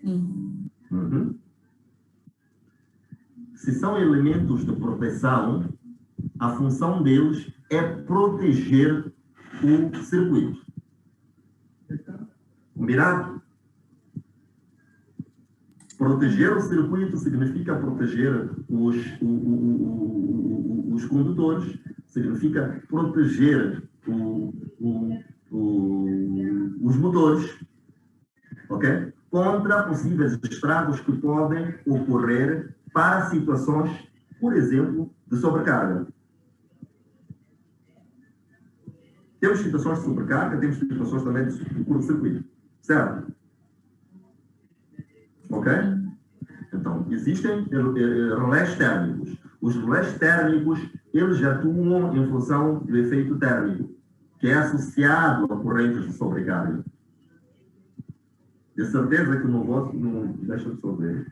Sim. Se são elementos de proteção, a função deles é proteger o circuito. Combinado? Proteger o circuito significa proteger os condutores, significa proteger os motores, ok? Contra possíveis estragos que podem ocorrer para situações, por exemplo, de sobrecarga. Temos situações de sobrecarga, temos situações também de curto-circuito, certo? Ok? Então, existem relés térmicos. Os relés térmicos, eles atuam em função do efeito térmico, que é associado a correntes de sobrecarga. De certeza que no vosso... Deixa-me só ver.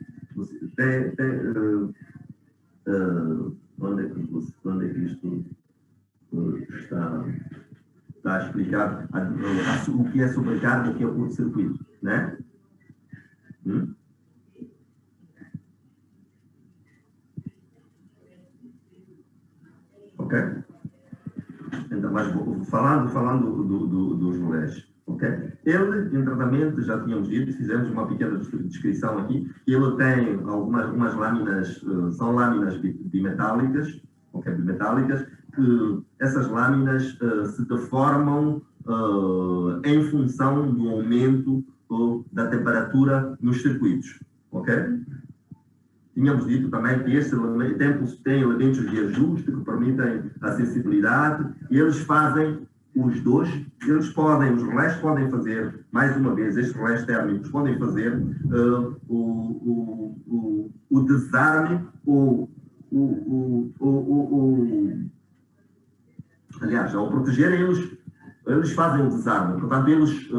Onde é que isto está explicado o que é sobrecarga e o que é curto-circuito, né? Ok? Então, mas falando dos relés, ok? Ele, internamente, já tínhamos dito, fizemos uma pequena descrição aqui, ele tem umas lâminas, são lâminas bimetálicas, ok? Bimetálicas, que essas lâminas se deformam em função do aumento da temperatura nos circuitos, ok? Tínhamos dito também que este elemento tem elementos de ajuste que permitem a sensibilidade, e eles fazem os dois, os relés podem fazer, mais uma vez, estes relés térmicos podem fazer o desarme, aliás, ao protegerem eles fazem o desarme, portanto, eles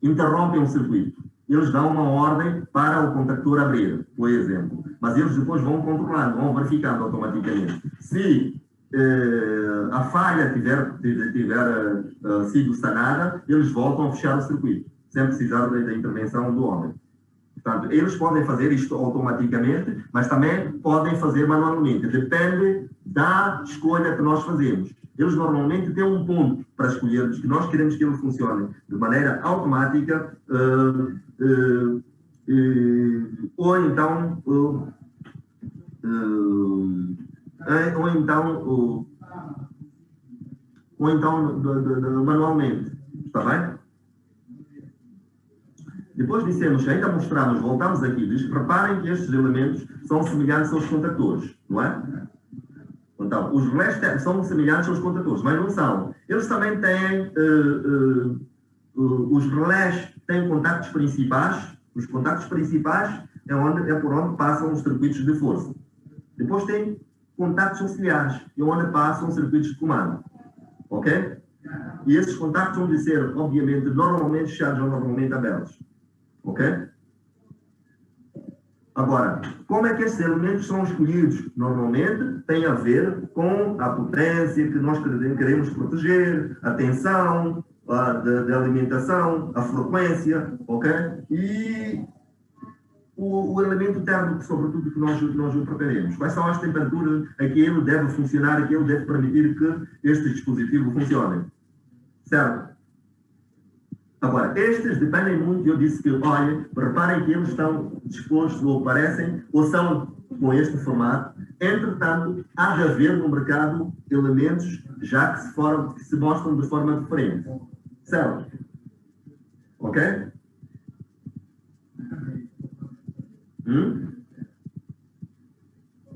interrompem o circuito. Eles dão uma ordem para o contactor abrir, por exemplo. Mas eles depois vão controlando, vão verificando automaticamente. Se a falha tiver sido sanada, eles voltam a fechar o circuito, sem precisar da intervenção do homem. Portanto, eles podem fazer isto automaticamente, mas também podem fazer manualmente. Depende da escolha que nós fazemos. Eles normalmente têm um ponto para escolher, que nós queremos que ele funcione de maneira automática, ou então manualmente. Está bem? Depois dissemos, ainda mostramos, voltamos aqui, reparem que estes elementos são semelhantes aos contactores, não é? Então, os relés são semelhantes aos contactores, mas não são. Eles também têm, os relés têm contactos principais. Os contactos principais é por onde passam os circuitos de força. Depois tem contactos auxiliares, é onde passam os circuitos de comando. Ok? E esses contactos vão ser, obviamente, normalmente fechados ou normalmente abertos. Ok? Agora, como é que estes elementos são escolhidos? Normalmente tem a ver com a potência que nós queremos proteger, a tensão, de alimentação, a frequência, ok? E o elemento térmico, sobretudo, que nós o preparemos. Quais são as temperaturas a que ele deve funcionar, a que ele deve permitir que este dispositivo funcione? Certo? Agora, estes dependem muito, eu disse que, olha, reparem que eles estão dispostos, ou parecem, ou são com este formato. Entretanto, há de haver no mercado elementos já que se mostram de forma diferente. Certo? Ok?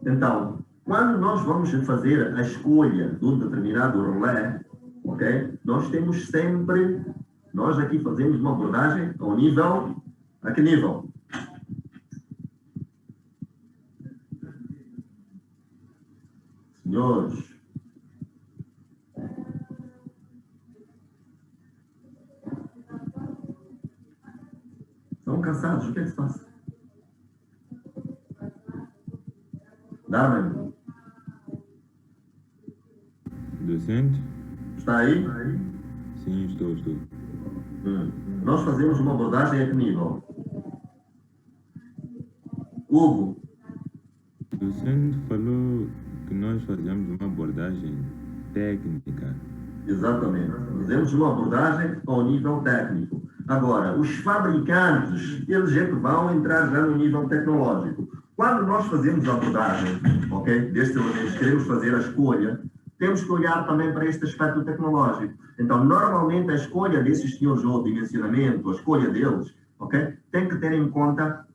Então, quando nós vamos fazer a escolha de um determinado relé, ok? Nós temos sempre, nós aqui fazemos uma abordagem ao nível, a que nível? Senhores, estão cansados, o que é que se passa? Darwin, Docente? está aí? Sim, estou. Nós fazemos uma abordagem a que nível? Hugo, O docente falou que nós fazemos uma abordagem técnica. exatamente. Fazemos uma abordagem ao nível técnico. Agora, os fabricantes, eles é que vão entrar já no nível tecnológico. Quando nós fazemos a abordagem, ok, destes elementos, queremos fazer a escolha, temos que olhar também para este aspecto tecnológico. Então, normalmente, a escolha desses senhores ou dimensionamento, a escolha deles, ok, tem que ter em conta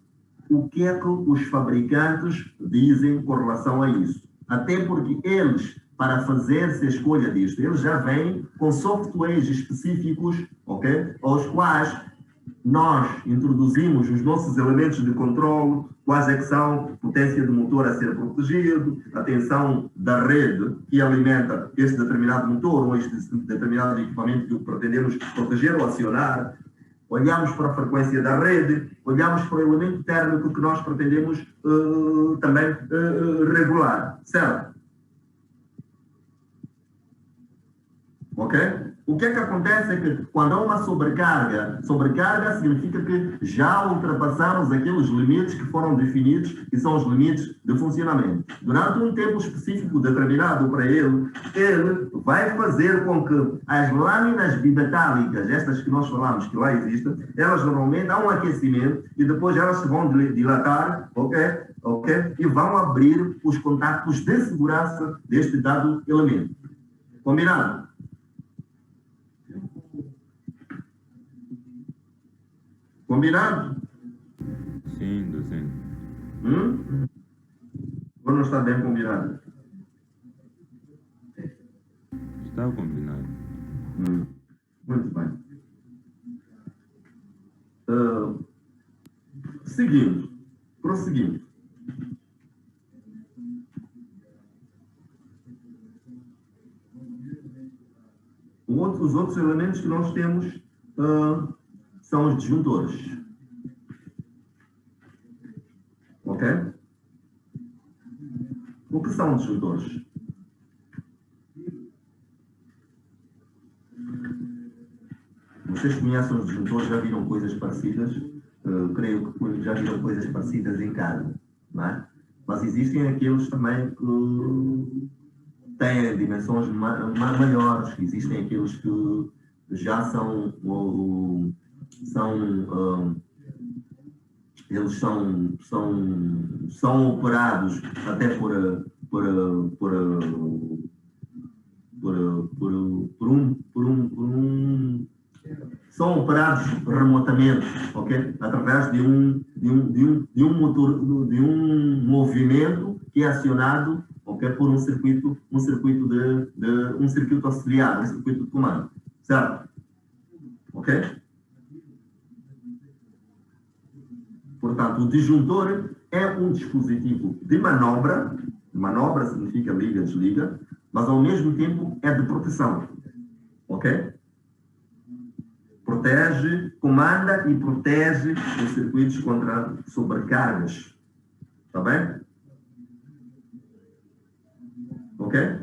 o que é que os fabricantes dizem com relação a isso. Até porque eles, para fazer-se a escolha disto, eles já vêm com softwares específicos, ok, aos quais nós introduzimos os nossos elementos de controle, quais é que são potência do motor a ser protegido, a tensão da rede que alimenta este determinado motor ou este determinado equipamento que pretendemos proteger ou acionar. Olhamos para a frequência da rede, olhamos para o elemento térmico que nós pretendemos também regular, certo? Ok? O que é que acontece é que quando há uma sobrecarga significa que já ultrapassamos aqueles limites que foram definidos e são os limites de funcionamento. Durante um tempo específico determinado para ele vai fazer com que as lâminas bimetálicas, estas que nós falamos que lá existem, elas normalmente há um aquecimento e depois elas se vão dilatar, ok? E vão abrir os contactos de segurança deste dado elemento. Combinado? Combinado? Sim, docente. Ou não está bem combinado? Está combinado. Muito bem. Prosseguindo. Os outros elementos que nós temos são os disjuntores. Ok? O que são os disjuntores? Vocês conhecem os disjuntores, já viram coisas parecidas? Creio que já viram coisas parecidas em casa, não é? Mas existem aqueles também que têm dimensões maiores, existem aqueles que já eles são operados até são operados remotamente, ok? Através de um motor, de um movimento que é acionado, ok? Por um circuito auxiliar, um circuito de comando, certo? Ok? Portanto, o disjuntor é um dispositivo de manobra significa liga, desliga, mas ao mesmo tempo é de proteção, ok? Comanda e protege os circuitos contra sobrecargas, bem? Ok?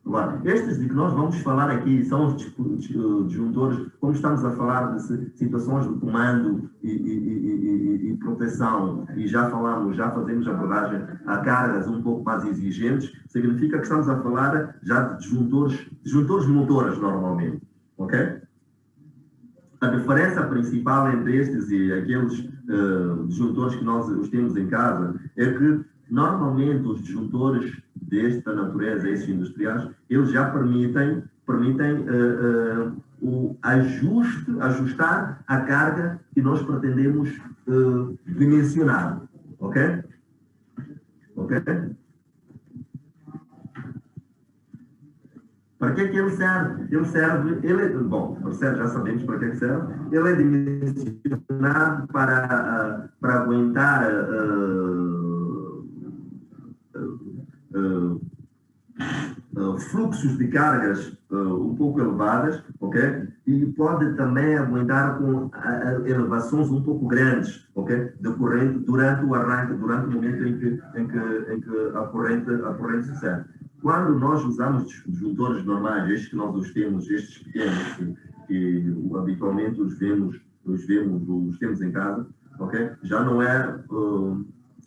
Agora, estes de que nós vamos falar aqui são os disjuntores, como estamos a falar de situações de comando e proteção, e já fazemos abordagem a cargas um pouco mais exigentes, significa que estamos a falar já de disjuntores motores normalmente, ok? A diferença principal entre estes e aqueles disjuntores que nós os temos em casa é que normalmente os disjuntores desta natureza, esses industriais, eles já permitem ajustar a carga que nós pretendemos dimensionar, ok? Ok? Para que é que ele serve? Já sabemos para que é que serve. Ele é dimensionado para aguentar fluxos de cargas um pouco elevadas, ok? E pode também aguentar com elevações um pouco grandes, ok? De corrente durante o arranque, durante o momento em que a corrente se serve. Quando nós usamos disjuntores normais, estes que nós os temos, estes pequenos, que habitualmente os temos em casa, ok? Já não é,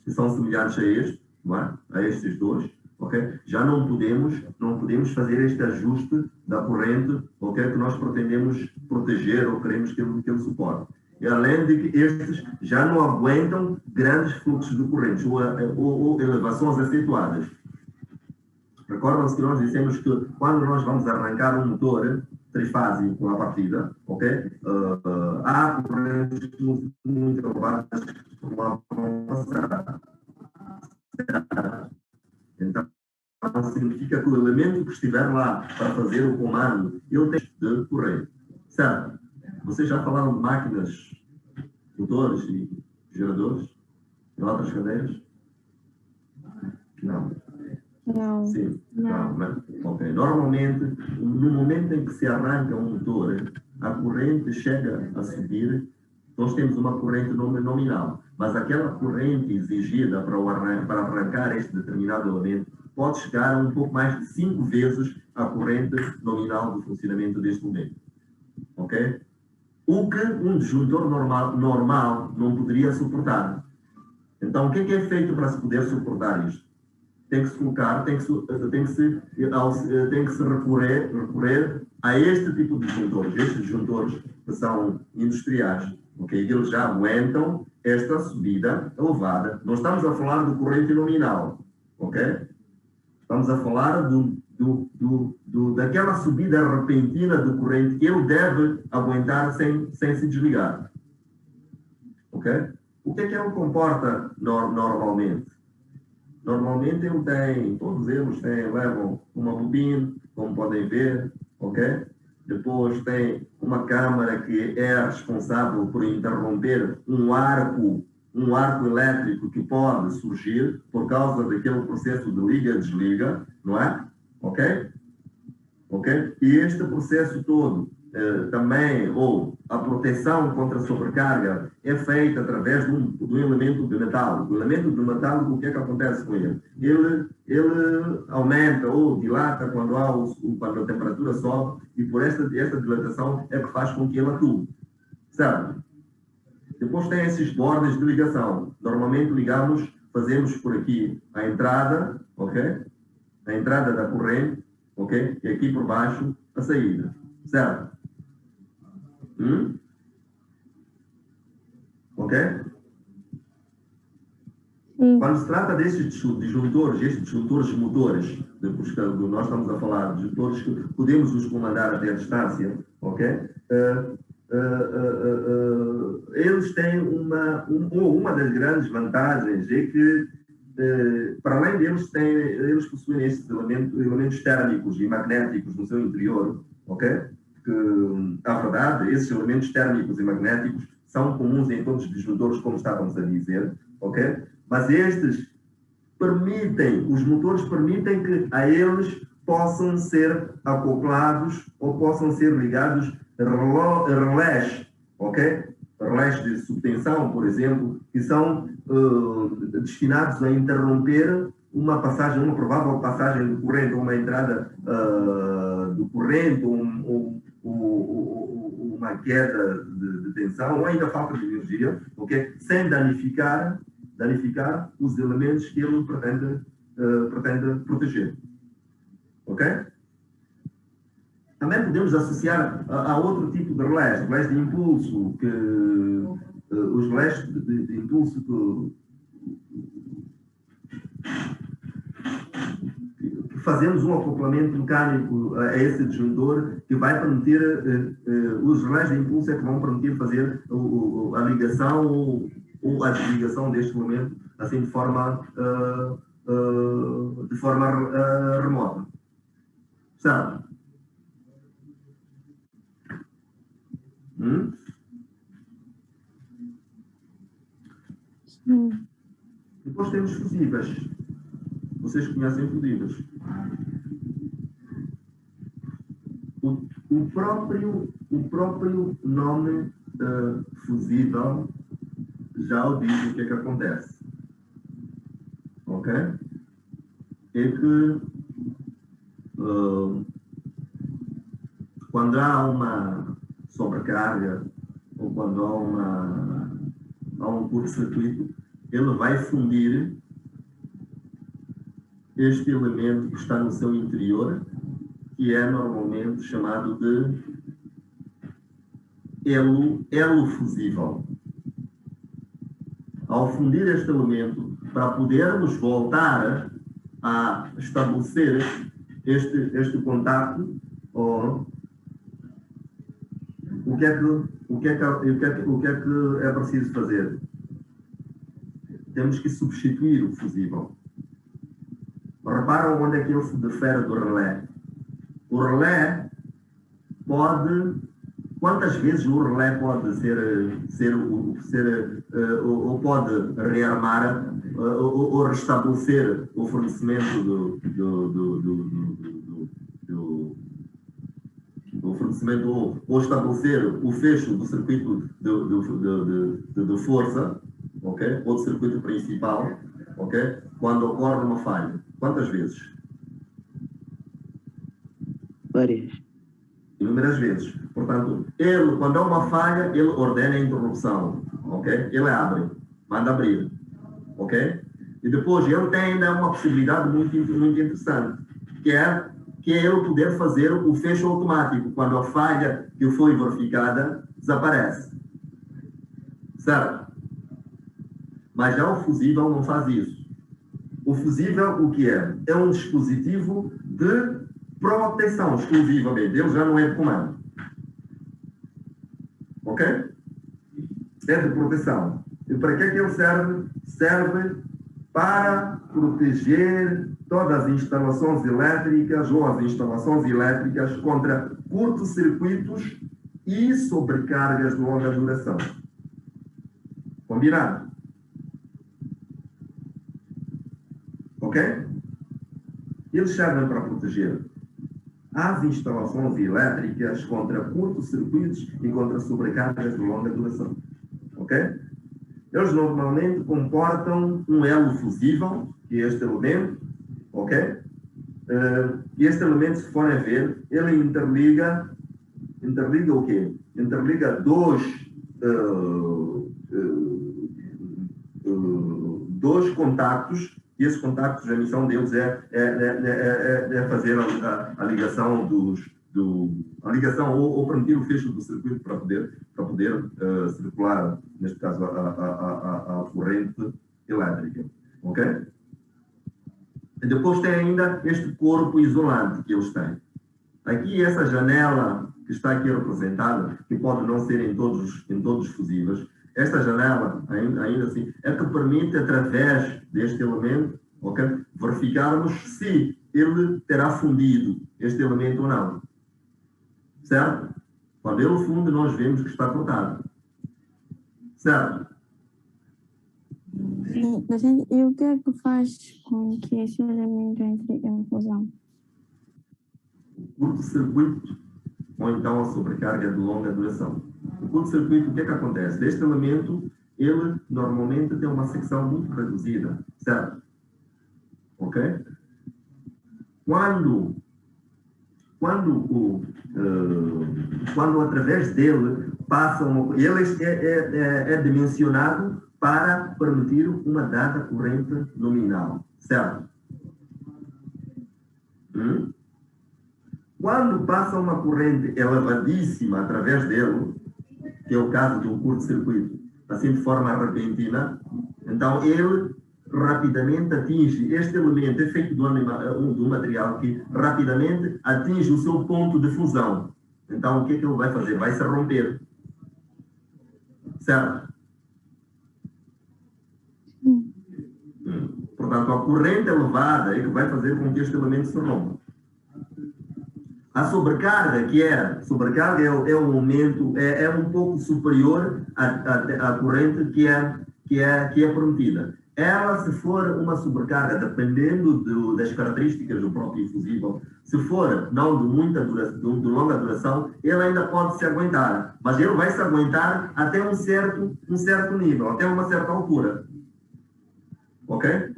são semelhantes a este, não é? A estes dois, ok? Já não podemos fazer este ajuste da corrente, ok? Que nós pretendemos proteger ou queremos que ele suporte. E além de que estes já não aguentam grandes fluxos de correntes ou elevações acentuadas. Recordam-se que nós dissemos que quando nós vamos arrancar um motor trifásico com a partida, ok? Há correntes muito elevadas que vão passar. Então, significa que o elemento que estiver lá para fazer o comando, ele tem de corrente. Certo? Vocês já falaram de máquinas, motores e geradores em outras cadeias? Não. Não. Sim, não, né? Ok. Normalmente, no momento em que se arranca um motor, a corrente chega a subir, nós temos uma corrente nominal, mas aquela corrente exigida para arrancar este determinado elemento pode chegar a um pouco mais de 5 vezes a corrente nominal do funcionamento deste momento. Ok? O que um disjuntor normal não poderia suportar. Então, o que é feito para se poder suportar isto? Tem que se colocar, tem que se recorrer a este tipo de disjuntores. Estes disjuntores que são industriais, ok? Eles já aguentam esta subida elevada. Não estamos a falar de corrente nominal, ok? Estamos a falar daquela subida repentina de corrente que ele deve aguentar sem se desligar, ok? O que é que ele comporta normalmente? Normalmente todos eles levam uma bobina, como podem ver, ok? Depois tem uma câmara que é responsável por interromper um arco elétrico que pode surgir por causa daquele processo de liga-desliga, não é? Ok? Ok? E este processo todo também, ou a proteção contra a sobrecarga, é feita através de um elemento de metal. O elemento de metal, o que é que acontece com ele? Ele aumenta ou dilata quando a temperatura sobe, e por esta dilatação é que faz com que ele atue. Certo? Depois tem esses bordas de ligação. Normalmente fazemos por aqui a entrada, ok? A entrada da corrente, ok? E aqui por baixo a saída. Certo? Ok? Quando se trata destes disjuntores, estes disjuntores motores, nós estamos a falar de disjuntores que podemos os comandar até a distância, ok? Eles têm uma das grandes vantagens é que, para além deles, eles possuem estes elementos térmicos e magnéticos no seu interior, ok? Que, a verdade, esses elementos térmicos e magnéticos são comuns em todos os disjuntores, como estávamos a dizer, ok? Mas os motores permitem que a eles possam ser acoplados ou possam ser ligados relés, ok? Relés de subtensão, por exemplo, que são destinados a interromper uma passagem, uma provável passagem do corrente, uma entrada do corrente, uma queda de tensão, ou ainda falta de energia, okay? Sem danificar os elementos que ele pretende proteger. Ok? Também podemos associar a outro tipo de relés de impulso, os relés de impulso que fazemos um acoplamento mecânico a esse disjuntor que vai permitir, os relés de impulso é que vão permitir fazer a ligação ou a desligação deste elemento assim de forma remota. Sabe? Depois temos fusíveis. Vocês conhecem fusíveis? O próprio nome fusível já o diz o que é que acontece. Ok? É que quando há uma sobrecarga ou quando há um curto-circuito, ele vai fundir este elemento que está no seu interior, que é normalmente chamado de elo fusível. Ao fundir este elemento, para podermos voltar a estabelecer este contato, o que é que é preciso fazer? Temos que substituir o fusível. Reparam onde é que ele se difere do relé? O relé pode... Quantas vezes o relé pode ou pode rearmar ou restabelecer o fornecimento do fornecimento ou estabelecer o fecho do circuito de força, ok? Ou do circuito principal, ok? Quando ocorre uma falha. Quantas vezes? Várias. Inúmeras vezes. Portanto, ele, quando há uma falha, ele ordena a interrupção, ok? Ele abre, manda abrir, ok? E depois ele tem ainda uma possibilidade muito interessante, que é ele poder fazer o fecho automático, quando a falha que foi verificada desaparece. Certo? Mas já o fusível não faz isso. O fusível, o que é? É um dispositivo de proteção exclusivamente. Ele já não é de comando. Ok? É de proteção. E para que é que ele serve? Serve para proteger todas as instalações elétricas ou as instalações elétricas contra curtos-circuitos e sobrecargas de longa duração. Combinado? Ok? Eles servem para proteger as instalações elétricas contra curtos-circuitos e contra sobrecargas de longa duração. Ok? Eles normalmente comportam um elo fusível, que é este elemento, ok? E este elemento, se forem ver, ele interliga o quê? Interliga dois contactos, e esses contactos, a missão deles é fazer a ligação a ligação ou permitir o fecho do circuito para poder circular, neste caso, a corrente elétrica. Ok? E depois tem ainda este corpo isolante que eles têm. Aqui, essa janela que está aqui representada, que pode não ser em todos os fusíveis, esta janela, ainda assim, é que permite, através deste elemento, okay, verificarmos se ele terá fundido este elemento ou não. Certo? Quando ele funde, nós vemos que está cortado. Certo? Sim, docente, e o que é que faz com que esse elemento entre em fusão? O curto-circuito ou então a sobrecarga de longa duração. O curto-circuito, o que é que acontece? Este elemento, ele normalmente tem uma secção muito reduzida, certo? Ok? Quando através dele passa ele é dimensionado para permitir uma dada corrente nominal, certo? Quando passa uma corrente elevadíssima através dele, que é o caso de um curto-circuito, assim de forma repentina, então ele rapidamente atinge, este elemento é feito de um material que rapidamente atinge o seu ponto de fusão. Então o que é que ele vai fazer? Vai se romper. Certo? Portanto, a corrente elevada é que vai fazer com que este elemento se rompa. A sobrecarga, sobrecarga é um aumento, é um pouco superior à corrente que é permitida. Ela, se for uma sobrecarga, dependendo das características do próprio fusível, se for não de muita duração, de longa duração, ele ainda pode se aguentar, mas ele vai se aguentar até um certo nível, até uma certa altura. Ok?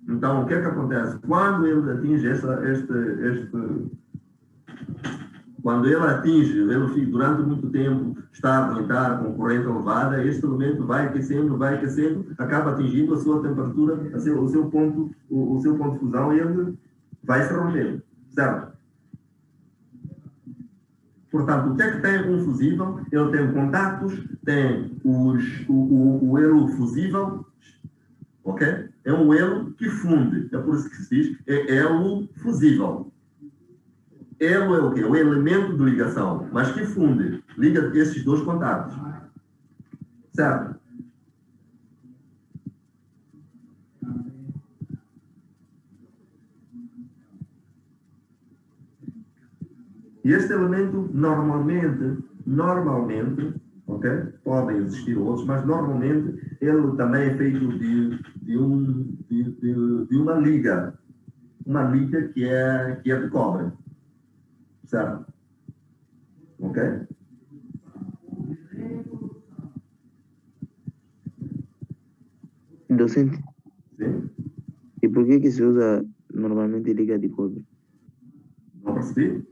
Então, o que é que acontece? Quando ele atinge quando ele atinge, ele durante muito tempo está a aguentar com corrente elevada, este elemento vai aquecendo, acaba atingindo a sua temperatura, o seu ponto de fusão, e ele vai se romper, certo? Portanto, o que é que tem um fusível? Ele tem contactos, tem o elo fusível, ok? É um elo que funde, é por isso que se diz, é elo fusível. Elo é o quê? O elemento de ligação, mas que funde, liga esses dois contactos. Certo? E este elemento, normalmente, ok? Podem existir outros, mas normalmente ele também é feito de uma liga que é de cobre. Certo? Ok? Docente, Sim? e por que se usa normalmente liga de cobre? Não percebi?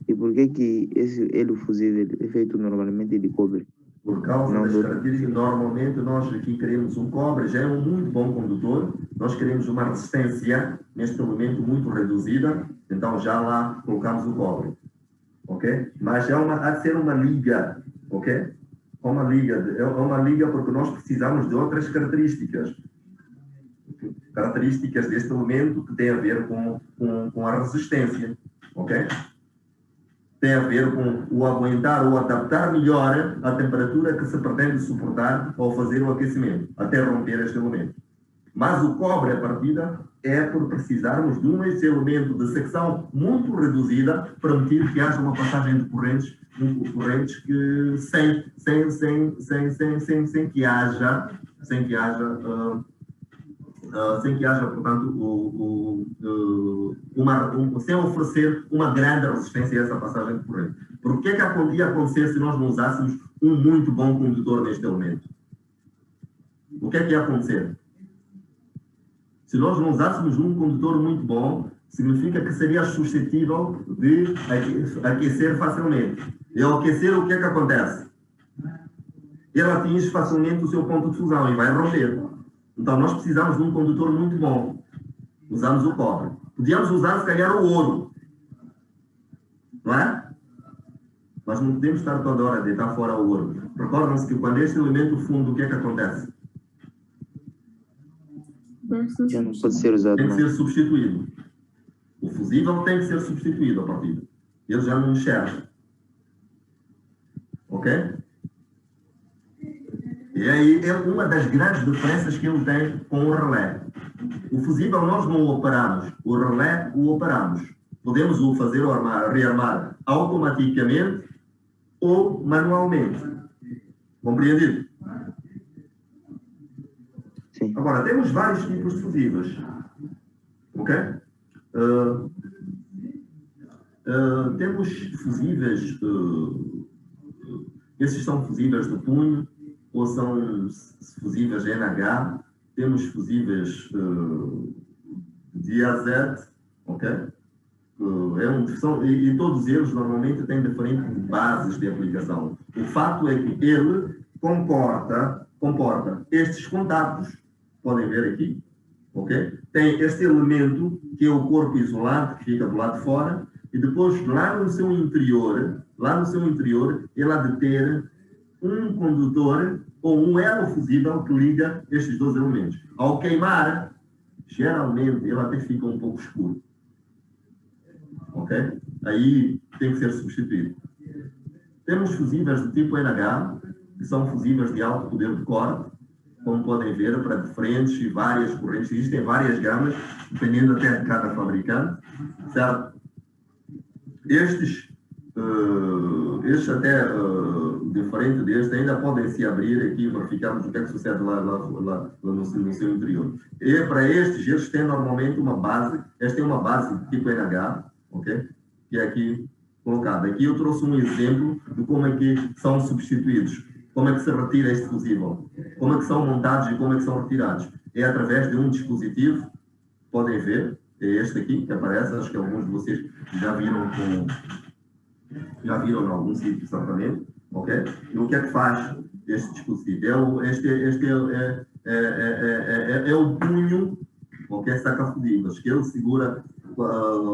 E por que esse elo fusível é feito normalmente de cobre? Por causa das características, normalmente nós aqui queremos um cobre, já é um muito bom condutor, nós queremos uma resistência, neste momento, muito reduzida, então já lá colocamos o cobre. Ok? Mas há de ser uma liga, ok? É uma liga porque nós precisamos de outras características. Características deste elemento que têm a ver com a resistência, ok? Tem a ver com o aguentar ou adaptar melhor a temperatura que se pretende suportar ao fazer o aquecimento, até romper este elemento. Mas o cobre, a partida, é por precisarmos de esse elemento de secção muito reduzida, permitir que haja uma passagem de correntes que sem que haja, portanto, sem oferecer uma grande resistência a essa passagem de corrente. Porque o que é que ia acontecer se nós não usássemos um muito bom condutor neste elemento? O que é que ia acontecer? Se nós não usássemos um condutor muito bom, significa que seria suscetível de aquecer facilmente. E ao aquecer, o que é que acontece? Ele atinge facilmente o seu ponto de fusão e vai romper. Então, nós precisamos de um condutor muito bom. Usamos o cobre. Podíamos usar, se calhar, o ouro. Não é? Mas não podemos estar toda hora a deitar fora o ouro. Recordam-se que quando este elemento funde, o que é que acontece? Já não pode ser usado Tem que mais. ser substituído. O fusível tem que ser substituído a partida. Ele já não enxerga. Ok? E aí é uma das grandes diferenças que ele tem com o relé. O fusível nós não o operamos. O relé o operamos. Podemos o fazer rearmar automaticamente ou manualmente. Compreendido? Sim. Agora, temos vários tipos de fusíveis. Ok? Temos fusíveis. Esses são fusíveis de punho ou são fusíveis NH. Temos fusíveis de AZ, ok? E todos eles normalmente têm diferentes bases de aplicação. O fato é que ele comporta estes contatos, podem ver aqui, ok? Tem este elemento que é o corpo isolado, que fica do lado de fora, e depois lá no seu interior, ele há de ter um condutor ou um elo fusível que liga estes dois elementos. Ao queimar, geralmente ele até fica um pouco escuro. Ok? Aí tem que ser substituído. Temos fusíveis do tipo NH, que são fusíveis de alto poder de corte, como podem ver, para diferentes e várias correntes. Existem várias gamas, dependendo até de cada fabricante, certo? Estes até, diferente destes, ainda podem se abrir aqui, verificarmos o que é que sucede lá no seu interior. E para estes têm normalmente uma base, esta é uma base de tipo NH, ok? Que é aqui colocada. Aqui eu trouxe um exemplo de como é que são substituídos, como é que se retira este fusível, como é que são montados e como é que são retirados. É através de um dispositivo, podem ver, é este aqui que aparece, acho que alguns de vocês já viram em algum sítio, certamente, ok? E o que é que faz este dispositivo? Este é o punho, ok? Saca-fusíveis, que ele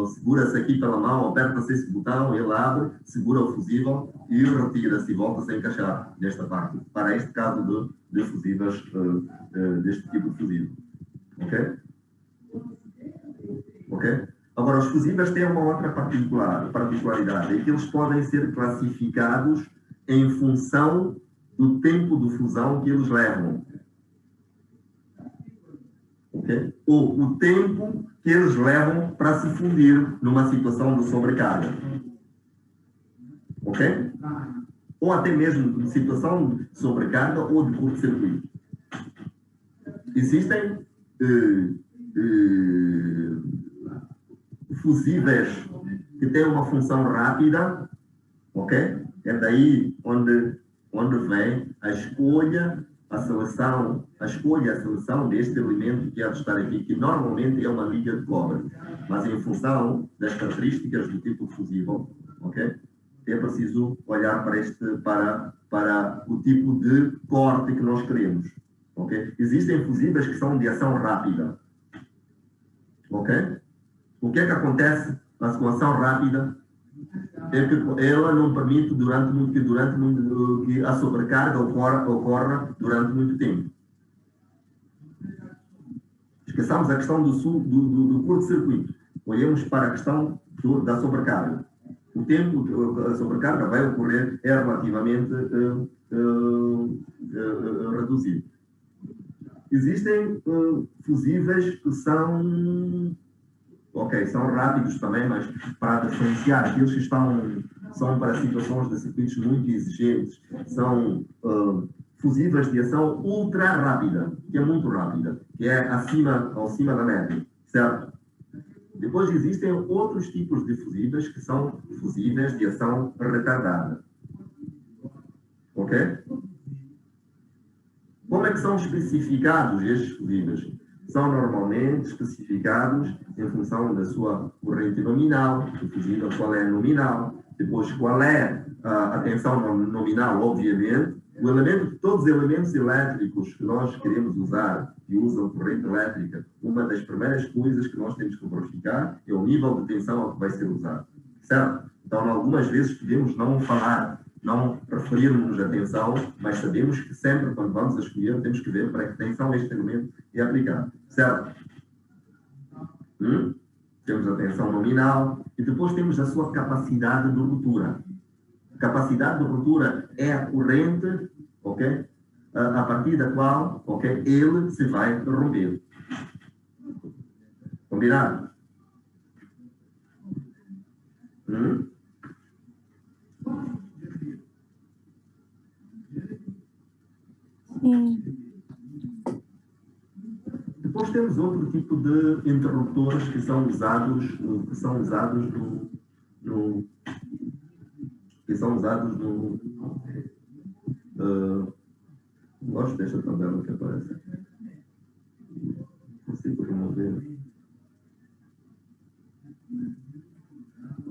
segura-se aqui pela mão, aperta-se esse botão, ele abre, segura o fusível e retira-se e volta-se a encaixar nesta parte, para este caso de fusíveis, deste tipo de fusível, ok? Ok? Agora, os fusíveis têm uma outra particularidade, é que eles podem ser classificados em função do tempo de fusão que eles levam. Okay? Ou o tempo que eles levam para se fundir numa situação de sobrecarga. Ok? Ou até mesmo de situação de sobrecarga ou de curto-circuito. Existem fusíveis que têm uma função rápida, ok? É daí onde vem a escolha, a seleção deste elemento que há de estar aqui, que normalmente é uma liga de cobre, mas em função das características do tipo de fusível, ok? É preciso olhar para o tipo de corte que nós queremos, ok? Existem fusíveis que são de ação rápida, ok? O que é que acontece na ação rápida? É que ela não permite que a sobrecarga ocorra durante muito tempo. Esqueçamos a questão do curto-circuito. Olhemos para a questão da sobrecarga. O tempo da sobrecarga vai ocorrer relativamente reduzido. Existem fusíveis que são rápidos também, mas para diferenciar, aqueles que são para situações de circuitos muito exigentes, são fusíveis de ação ultra rápida, que é muito rápida, que é acima da média, certo? Depois existem outros tipos de fusíveis que são fusíveis de ação retardada. Ok? Como é que são especificados estes fusíveis? São normalmente especificados em função da sua corrente nominal, o fusível qual é a nominal, depois qual é a tensão nominal, obviamente, todos os elementos elétricos que nós queremos usar e usam corrente elétrica, uma das primeiras coisas que nós temos que verificar é o nível de tensão a que vai ser usado, certo? Então, algumas vezes podemos não referirmos a tensão, mas sabemos que sempre, quando vamos a escolher, temos que ver para que tensão este elemento é aplicado, certo? Temos a tensão nominal e depois temos a sua capacidade de ruptura. Capacidade de ruptura é a corrente, ok? A partir da qual, ok, ele se vai romper. Combinado? Sim. Depois temos outro tipo de interruptores que são usados gosto desta tabela que aparece. Consigo remover.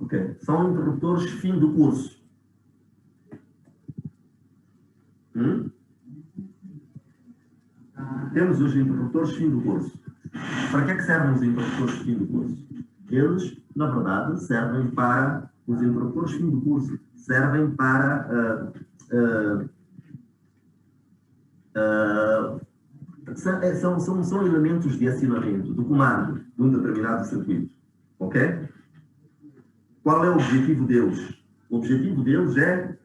Ok. São interruptores fim do curso. Temos os interruptores fim do curso. Para que é que servem os interruptores fim do curso? Eles, na verdade, servem para... Os interruptores fim do curso servem para... são elementos de acionamento, do comando de um determinado circuito. Ok? Qual é o objetivo deles? O objetivo deles é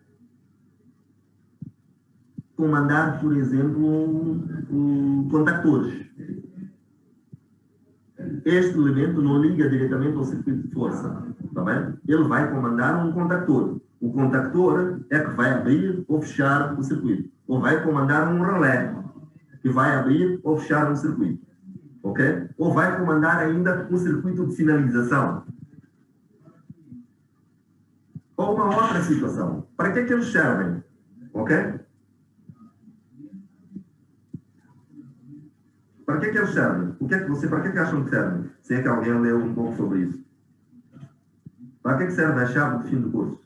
comandar, por exemplo, contactores. Este elemento não liga diretamente ao circuito de força. Tá bem? Ele vai comandar um contactor. O contactor é que vai abrir ou fechar o circuito. Ou vai comandar um relé, que vai abrir ou fechar um circuito. Ok? Ou vai comandar ainda um circuito de sinalização. Ou uma outra situação. Para que é que eles servem? Ok? Para que é que eles servem? Para que é que acham que servem? Se é que alguém leu um pouco sobre isso. Para que é que serve a chave de fim do curso?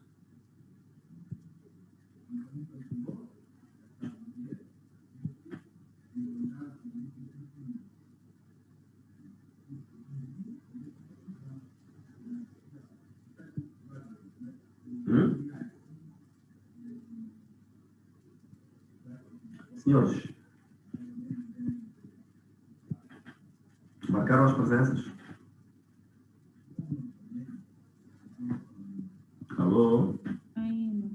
Senhores, marcaram as presenças? Alô? Ainda.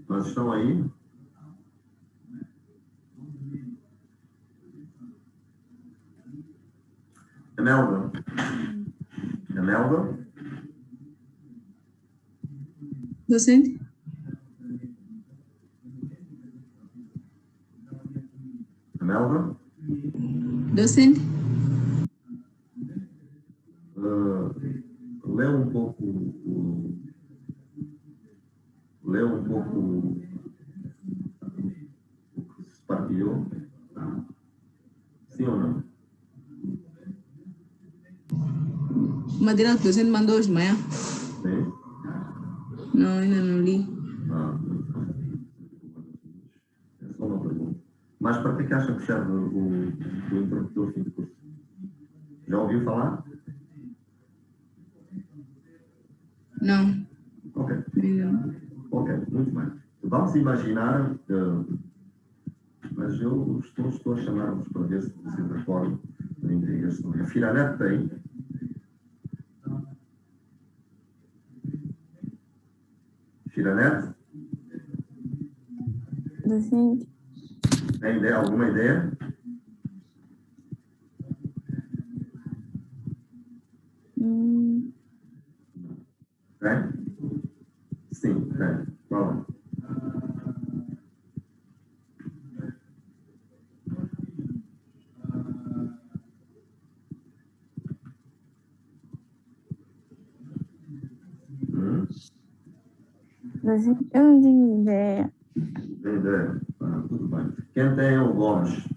Mas estão aí? Amelda? Amelda? Docente? Amelda? Docente? Lê um pouco o que se partilhou. Sim ou não? O material que o docente mandou hoje de manhã? Sim? Não, ainda não li. É só uma pergunta. Mas para que acha que serve o interruptor fim de curso? Já ouviu falar? Não. Ok. Ainda não. Ok, muito bem. Vamos imaginar, mas eu estou a chamar-vos para ver se vocês recordam ainda este. A Firanet tem. Firanet? Docente. Tem ideia, alguma ideia? Tem? Sim, tem. Qual é? Docente, eu não tenho ideia. Tem ideia? Tudo bem. Quem tem é o Gomes.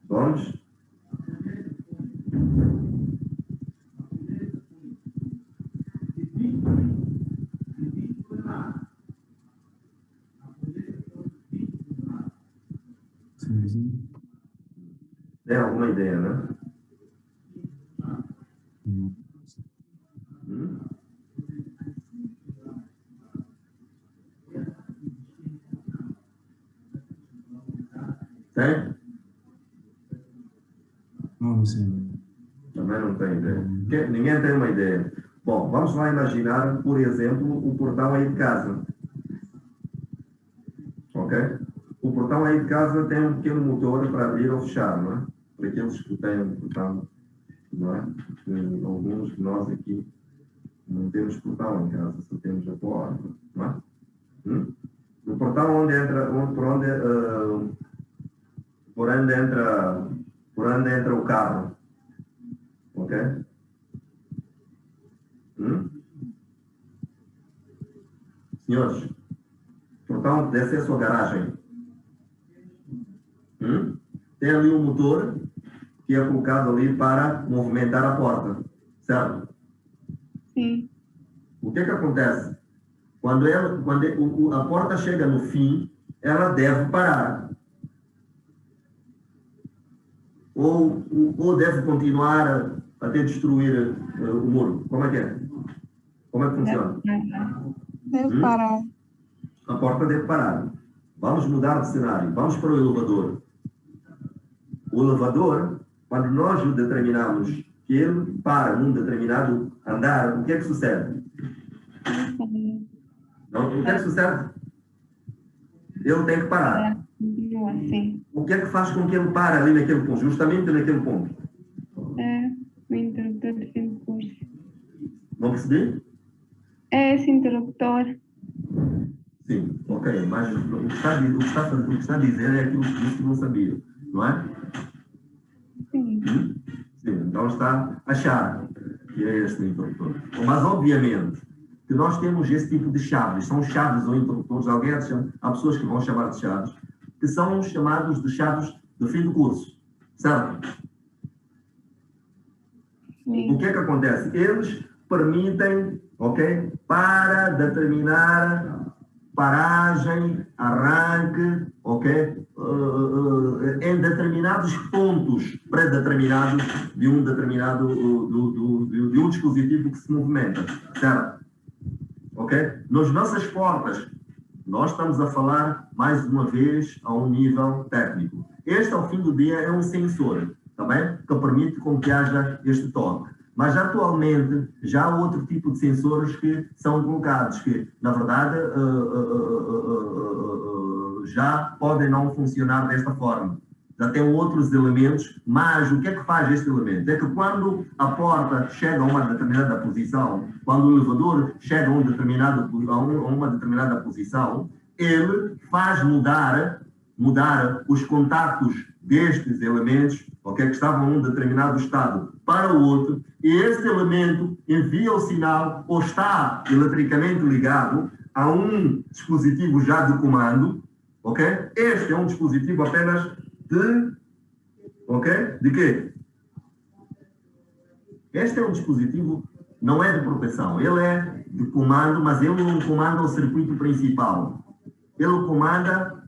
Gomes? Tem alguma ideia, né? Tem? Não, sim. Também não tem ideia. Ninguém tem uma ideia. Bom, vamos lá imaginar, por exemplo, o portão aí de casa. Ok? O portão aí de casa tem um pequeno motor para abrir ou fechar, não é? Para aqueles que têm um portão, não é? Alguns de nós aqui não temos portão em casa, só temos a porta, não é? No portão onde entra, por onde entra o carro. Ok? Senhores, portão de acesso à garagem. Tem ali um motor que é colocado ali para movimentar a porta, certo? Sim. O que acontece? Quando a porta chega no fim, ela deve parar. Ou deve continuar até destruir o muro. Como é que é? Como é que funciona? Deve parar. A porta deve parar. Vamos mudar de cenário. Vamos para o elevador. O elevador, quando nós o determinamos que ele para num determinado andar, o que é que sucede? Não, o que é que sucede? Ele tem que parar. Continua assim. O que é que faz com que ele pare ali naquele ponto? Justamente naquele ponto. É o interruptor de fim de curso. Não percebi? É esse interruptor. Sim, ok. Mas o que está a dizer é aquilo que disse que não sabia. Não é? Sim. Sim, então está a achar que é este interruptor. Mas, obviamente, que nós temos esse tipo de chaves. São chaves ou interruptores. Há pessoas que vão chamar de chaves, que são chamados de chaves de fim de curso. Certo? Sim. O que é que acontece? Eles permitem, ok, para determinar paragem, arranque, ok, em determinados pontos pré-determinados de um determinado de um dispositivo que se movimenta, certo? Ok? Nas nossas portas, nós estamos a falar mais uma vez a um nível técnico. Este, ao fim do dia, é um sensor, tá bem? Que permite com que haja este toque. Mas atualmente já há outro tipo de sensores que são colocados, que na verdade já podem não funcionar desta forma. Já tem outros elementos, mas o que é que faz este elemento? É que quando a porta chega a uma determinada posição, quando o elevador chega a uma determinada posição, ele faz mudar os contactos destes elementos, okay, que estavam em um determinado estado para o outro, e este elemento envia o sinal ou está eletricamente ligado a um dispositivo já de comando, ok? Este é um dispositivo apenas de quê? Este é um dispositivo, não é de proteção, ele é de comando, mas ele não comanda o circuito principal. Ele comanda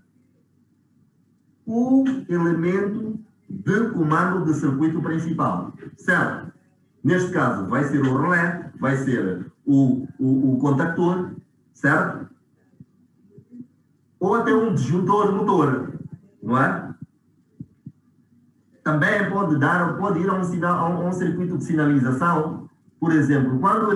o elemento de comando do circuito principal, certo? Neste caso, vai ser o relé, vai ser o contactor, certo? Ou até um disjuntor motor, não é? Também pode ir a um circuito de sinalização. Por exemplo, quando o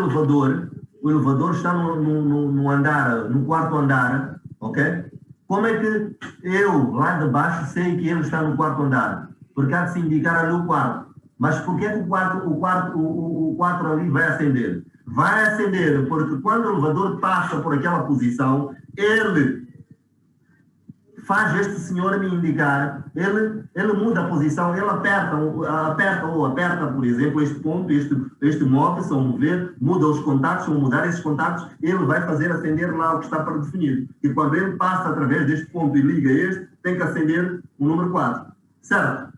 elevador está no quarto andar, ok? Como é que eu, lá de baixo, sei que ele está no quarto andar? Porque há de se indicar ali o quarto. Mas por que o quarto ali vai acender? Vai acender porque quando o elevador passa por aquela posição, ele faz este senhor me indicar, ele muda a posição, ele aperta, por exemplo, este ponto, este móvel, se ao mover, muda os contactos, ao mudar esses contactos, ele vai fazer acender lá o que está para definir. E quando ele passa através deste ponto e liga este, tem que acender o número 4. Certo?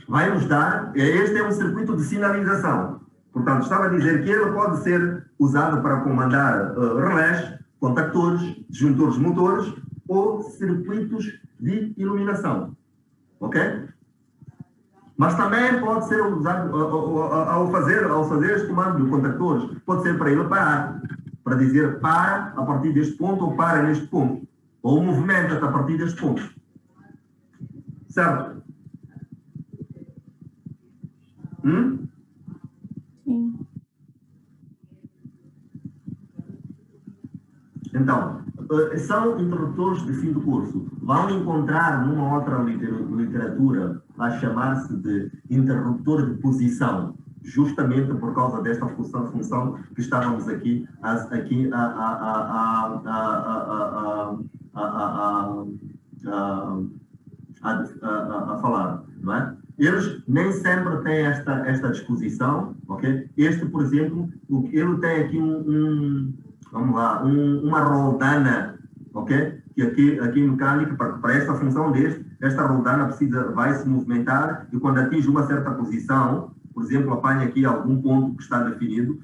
Vai nos dar, este é um circuito de sinalização. Portanto, estava a dizer que ele pode ser usado para comandar relés, contactores, disjuntores motores, ou circuitos de iluminação, ok? Mas também pode ser usado ao fazer este comando de contactores, pode ser para ele parar, para dizer para a partir deste ponto ou para neste ponto, ou movimenta-te a partir deste ponto, certo? Sim. Então, são interruptores de fim de curso. Vão encontrar numa outra literatura a chamar-se de interruptor de posição, justamente por causa desta função que estávamos aqui a falar, não é? Eles nem sempre têm esta disposição, ok? Este, por exemplo, ele tem aqui vamos lá, uma roldana, ok? Que aqui em mecânica, para esta função esta roldana vai se movimentar e quando atinge uma certa posição, por exemplo, apanha aqui algum ponto que está definido,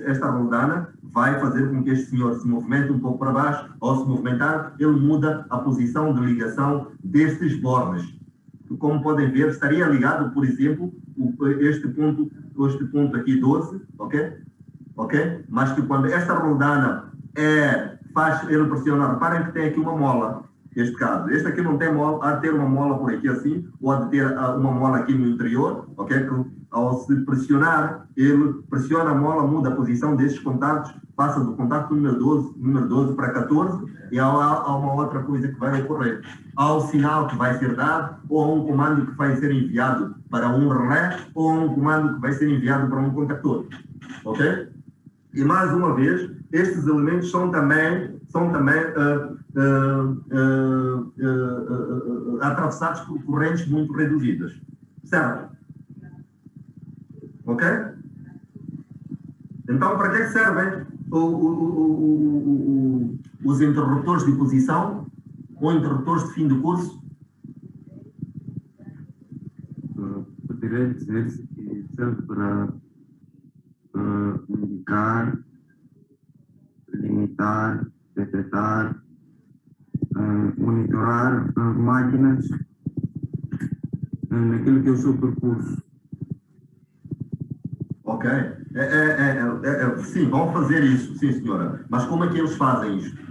esta roldana vai fazer com que este senhor se movimente um pouco para baixo. Ao se movimentar, ele muda a posição de ligação destes bornes. Como podem ver, estaria ligado, por exemplo, este ponto aqui 12, ok? Mas que quando esta roldana ele pressiona, reparem que tem aqui uma mola, este caso. Este aqui não tem mola, há de ter uma mola por aqui assim, ou há de ter uma mola aqui no interior, ok? Que ao se pressionar, ele pressiona a mola, muda a posição destes contactos, passa do contacto número 12 para 14, e há uma outra coisa que vai ocorrer. Há o sinal que vai ser dado, ou há um comando que vai ser enviado para um relé, ou há um comando que vai ser enviado para um contactor, ok? E mais uma vez, estes elementos são também atravessados por correntes muito reduzidas, certo? Ok? Então, para que servem os interruptores de posição ou interruptores de fim de curso? Poderia dizer-se que serve para indicar, limitar, detectar, monitorar máquinas naquilo que é o seu percurso. Ok. Sim, vão fazer isso, sim, senhora. Mas como é que eles fazem isto?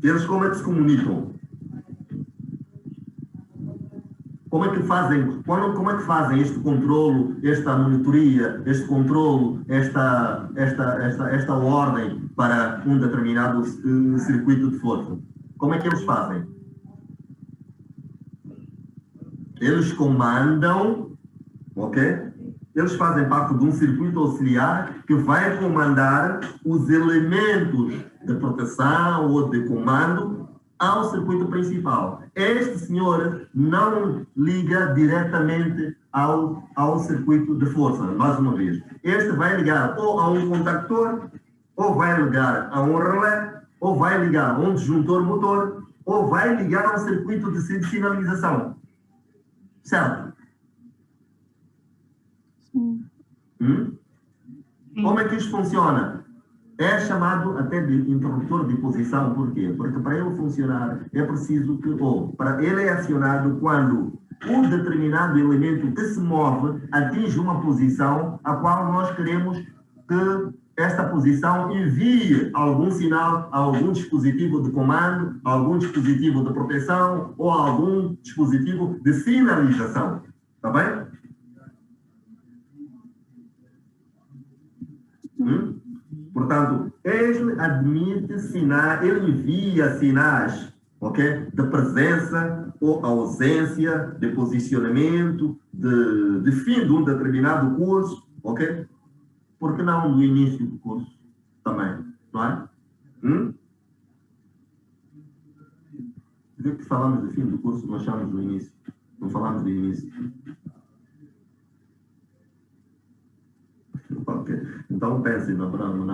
Eles como é que se comunicam? Como é que fazem? Como é que fazem este controlo, esta monitoria, este controlo, esta ordem para um determinado circuito de força? Como é que eles fazem? Eles comandam, ok? Eles fazem parte de um circuito auxiliar que vai comandar os elementos de proteção ou de comando ao circuito principal. Este senhor não liga diretamente ao circuito de força, mais uma vez. Este vai ligar ou a um contactor, ou vai ligar a um relé, ou vai ligar a um disjuntor motor, ou vai ligar a um circuito de sinalização. Certo? Sim. Como é que isto funciona? É chamado até de interruptor de posição. Por quê? Porque para ele funcionar é preciso que, para ele é acionado quando um determinado elemento que se move atinge uma posição a qual nós queremos que esta posição envie algum sinal a algum dispositivo de comando, a algum dispositivo de proteção ou a algum dispositivo de sinalização. Está bem? Portanto, ele admite sinais, ele envia sinais, ok? De presença ou ausência, de posicionamento, de fim de um determinado curso, ok? Por que não do início do curso também, não é? Dizer que falamos do fim do curso, nós chamamos do início, não falamos do início. Okay. Então pensem, na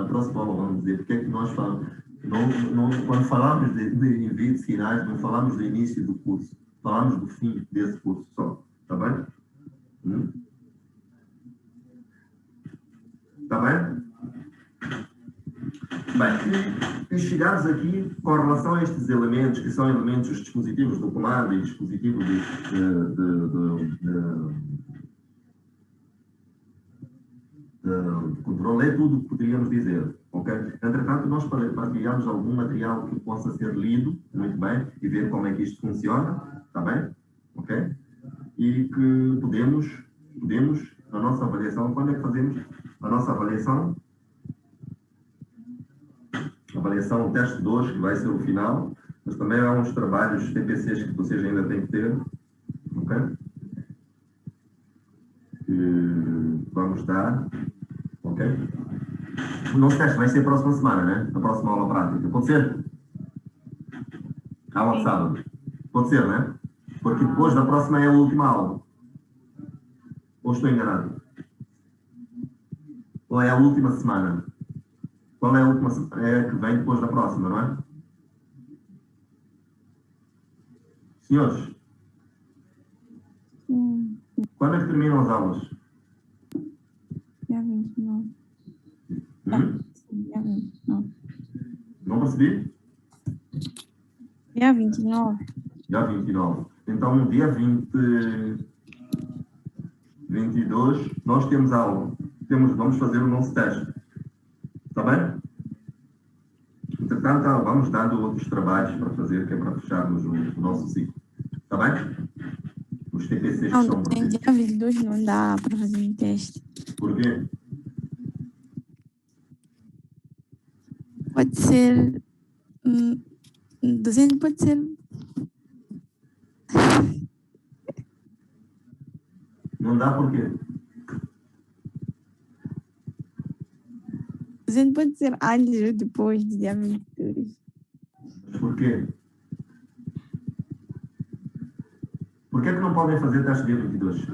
próxima aula vamos dizer porque é que nós falamos. Quando falamos de envio de sinais, não falamos do início do curso, falamos do fim desse curso só. Está bem? Está bem? Bem, e chegados aqui com relação a estes elementos, que são elementos dos dispositivos do comando e dispositivos de controle, é tudo o que poderíamos dizer, ok? Entretanto, nós partilhamos algum material que possa ser lido, muito bem, e ver como é que isto funciona, está bem? Ok? E que podemos, na nossa avaliação, quando é que fazemos a nossa avaliação? Avaliação teste 2, que vai ser o final, mas também há uns trabalhos TPCs que vocês ainda têm que ter, ok? Que vamos dar, ok? O nosso teste vai ser a próxima semana, né? A próxima aula prática. Pode ser? Aula de sábado. Pode ser, né? Porque depois da próxima é a última aula. Ou estou enganado? Ou é a última semana? Qual é a última semana? É a que vem depois da próxima, não é? Senhores, Sim, quando é que terminam as aulas? dia 29. Sim, dia 29. Não percebi? Dia 29. Dia 29. Então, no dia 22, nós temos aula. Vamos fazer o nosso teste. Está bem? Entretanto, vamos dando outros trabalhos para fazer, que é para fecharmos o nosso ciclo. Está bem? Os TPCs que Não, são tem dia 22 não dá para fazer um teste. Por quê? Pode ser. 200 pode ser. Não dá por quê? 200 pode ser antes ou depois do dia 22. Mas por quê? Por que é que não podem fazer teste dia 22?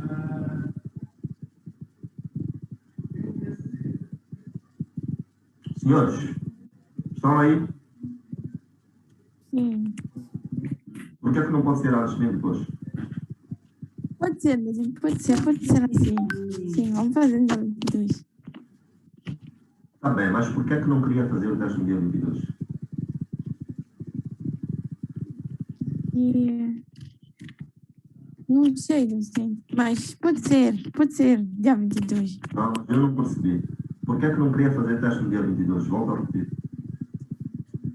Senhores, estão aí? Sim. Por que é que não pode ser antes nem depois? Pode ser, 200 pode ser assim. Sim, vamos fazer no dia 22. Está bem, mas por que é que não queria fazer o teste no dia 22? E. Não sei. Mas pode ser, dia 22. Não, eu não percebi. Por que é que não queria fazer teste no dia 22? Volto a repetir.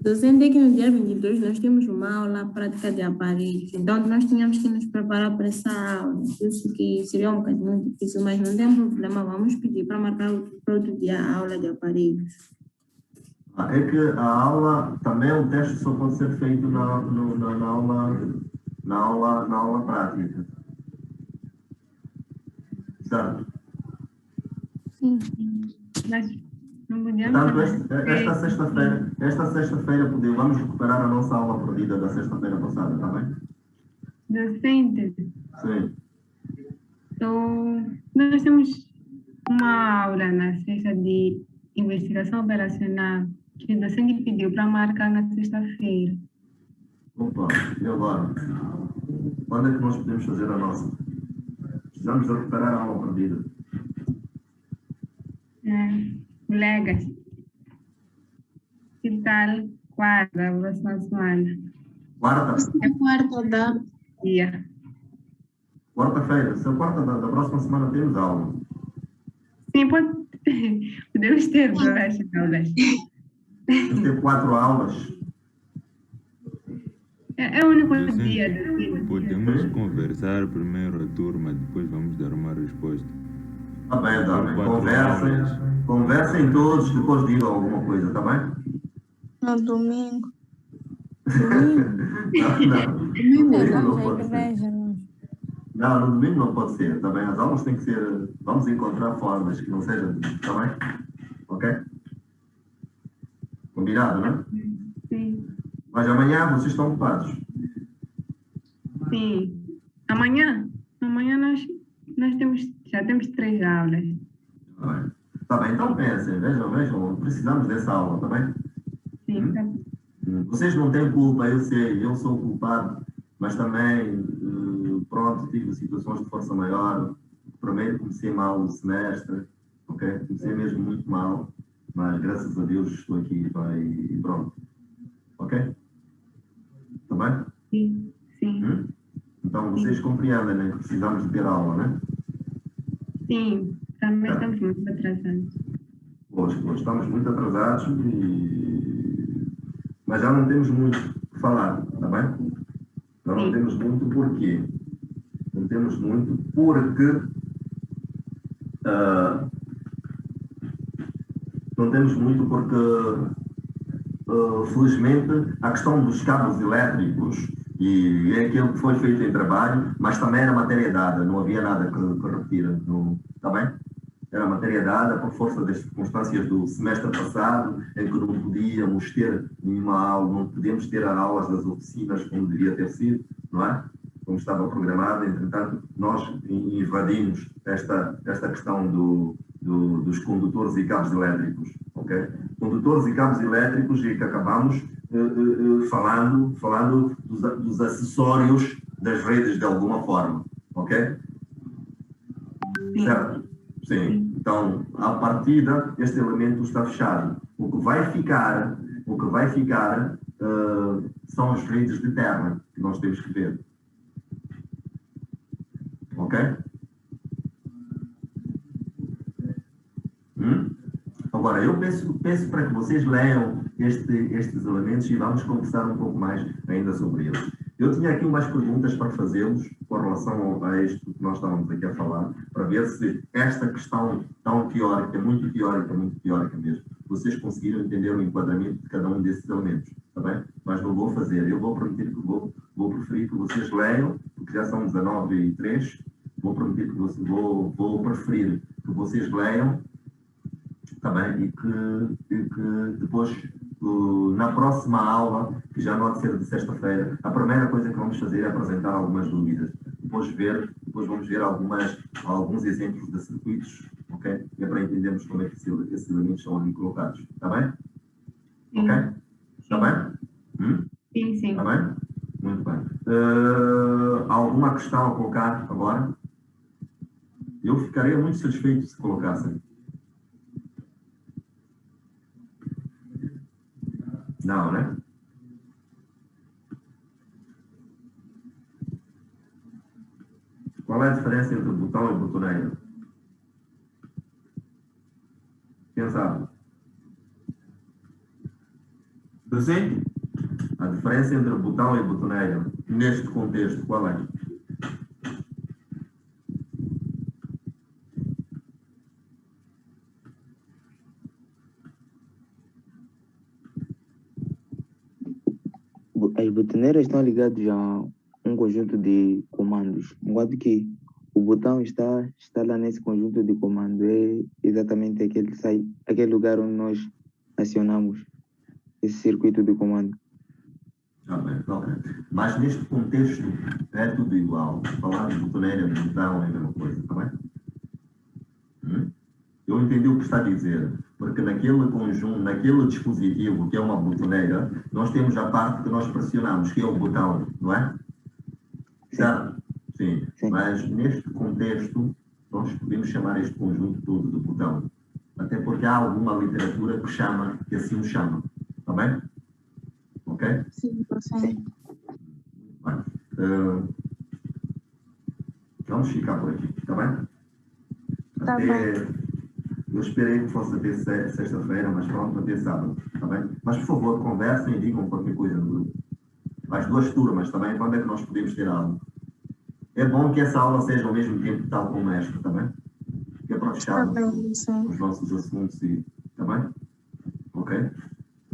Docente, que no dia 22 nós temos uma aula prática de aparelhos, então nós tínhamos que nos preparar para essa aula, por isso que seria um bocadinho difícil, mas não tem problema, vamos pedir para marcar para outro dia a aula de aparelhos. É que a aula, também o teste só pode ser feito na aula prática. Certo? Sim. Mas não podemos Portanto, esta sexta-feira vamos recuperar a nossa aula perdida da sexta-feira passada, está bem? Docente, Sim. então, nós temos uma aula na sexta de investigação operacional que o docente pediu para marcar na sexta-feira. Opa, e agora? Quando é que nós podemos fazer a nossa? Precisamos de recuperar a aula perdida. Colegas, que tal quarta, a próxima semana? Quarta? É quarta da dia. Quarta-feira. Se a quarta da próxima semana temos aula. Sim, podemos ter duas aulas. Temos ter 4 aulas. É o único Docente, dia do dia. podemos conversar primeiro a turma, depois vamos dar uma resposta. Está bem, está bem. 4 aulas. Conversem todos, depois digam alguma coisa, está bem? No domingo. Não. Domingo Domingo não vamos à pode ser. igreja. Não, no domingo não pode ser, está bem? As aulas têm que ser. Vamos encontrar formas que não sejam, está bem? Ok? Combinado, não é? Sim, Mas amanhã vocês estão ocupados. sim. Amanhã nós já temos 3 aulas. Está bem, então pensem, vejam, precisamos dessa aula, está bem? Sim, tá. Vocês não têm culpa, eu sei, eu sou o culpado, mas também, pronto, tive situações de força maior. Primeiro comecei mal o semestre, ok? Comecei mesmo muito mal, mas graças a Deus estou aqui pá, e pronto. Ok? Está bem? Sim, sim. Então vocês compreendem, né, que precisamos de ter aula, né? Sim, também estamos muito atrasados. Pois, estamos muito atrasados, mas já não temos muito o que falar, está bem? Já não temos muito porquê. Não temos muito porque... não temos muito porque, felizmente, a questão dos cabos elétricos e é aquilo que foi feito em trabalho, mas também era matéria dada, não havia nada que repetir, está bem? Era matéria dada por força das circunstâncias do semestre passado, em que não podíamos ter nenhuma aula, não podíamos ter aulas das oficinas como deveria ter sido, não é? como estava programado. Entretanto, nós invadimos esta questão dos condutores e cabos elétricos, ok? Condutores e cabos elétricos, e que acabamos falando dos acessórios das redes de alguma forma, ok? Certo? Sim. Então, à partida, este elemento está fechado. O que vai ficar são as redes de terra que nós temos que ver. Ok? Agora, eu peço para que vocês leiam estes elementos e vamos conversar um pouco mais ainda sobre eles. Eu tinha aqui umas perguntas para fazê-los com relação a isto que nós estávamos aqui a falar, para ver se esta questão tão teórica, muito teórica mesmo, vocês conseguiram entender o enquadramento de cada um desses elementos, está bem? Mas não vou fazer, eu vou permitir que vou preferir que vocês leiam, porque já são 19h03, vou preferir que vocês leiam, está bem? E que depois, na próxima aula, que já não há de ser de sexta-feira, a primeira coisa que vamos fazer é apresentar algumas dúvidas. Depois vamos ver alguns exemplos de circuitos, ok? E é para entendermos como é que esses elementos são ali colocados. Está bem? Sim. Ok? Está bem? Sim, sim. Está bem? Muito bem. Alguma questão a colocar agora? Eu ficaria muito satisfeito se colocassem. Não, né? Qual é a diferença entre botão e botoneira? Quem sabe? Docente? A diferença entre botão e botoneira, neste contexto, qual é? As botoneiras estão ligadas a um conjunto de comandos, enquanto que o botão está lá nesse conjunto de comandos, é exatamente aquele lugar onde nós acionamos esse circuito de comando. Bem, ok. Mas neste contexto é tudo igual. Falar de botoneira, de botão é a mesma coisa, está bem? Eu entendi o que está a dizer, porque naquele conjunto, naquele dispositivo que é uma botoneira, nós temos a parte que nós pressionamos, que é o botão, não é? Certo? Sim. Mas neste contexto, nós podemos chamar este conjunto todo de botão. Até porque há alguma literatura que assim o chama. Está bem? Ok? Sim, sim. Vamos ficar por aqui, está bem? Tá bem. Eu esperei que fosse até sexta-feira, mas pronto, até sábado, está bem? Mas, por favor, conversem e digam qualquer coisa no grupo. As duas turmas, também, quando é que nós podemos ter aula? É bom que essa aula seja ao mesmo tempo tal como esta, está bem? Que é para fecharmos os nossos assuntos, está bem? Ok?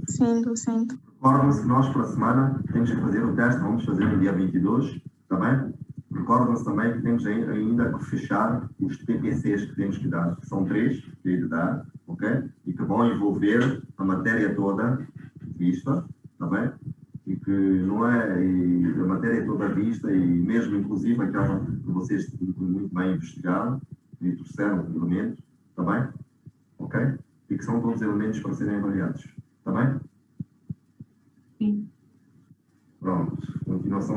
Sim, docente. Recordem-se que nós, para a semana, temos que fazer o teste, vamos fazer no dia 22, está bem? Recordem-se também que temos ainda que fechar os TPCs que temos que dar, que são 3 que temos de dar, ok? E que vão envolver a matéria toda vista, está bem? E que não é a matéria toda vista, e mesmo inclusive aquela que vocês muito bem investigaram e trouxeram elementos, está bem? Ok? E que são todos elementos para serem avaliados, está bem? Sim. Pronto, continuação.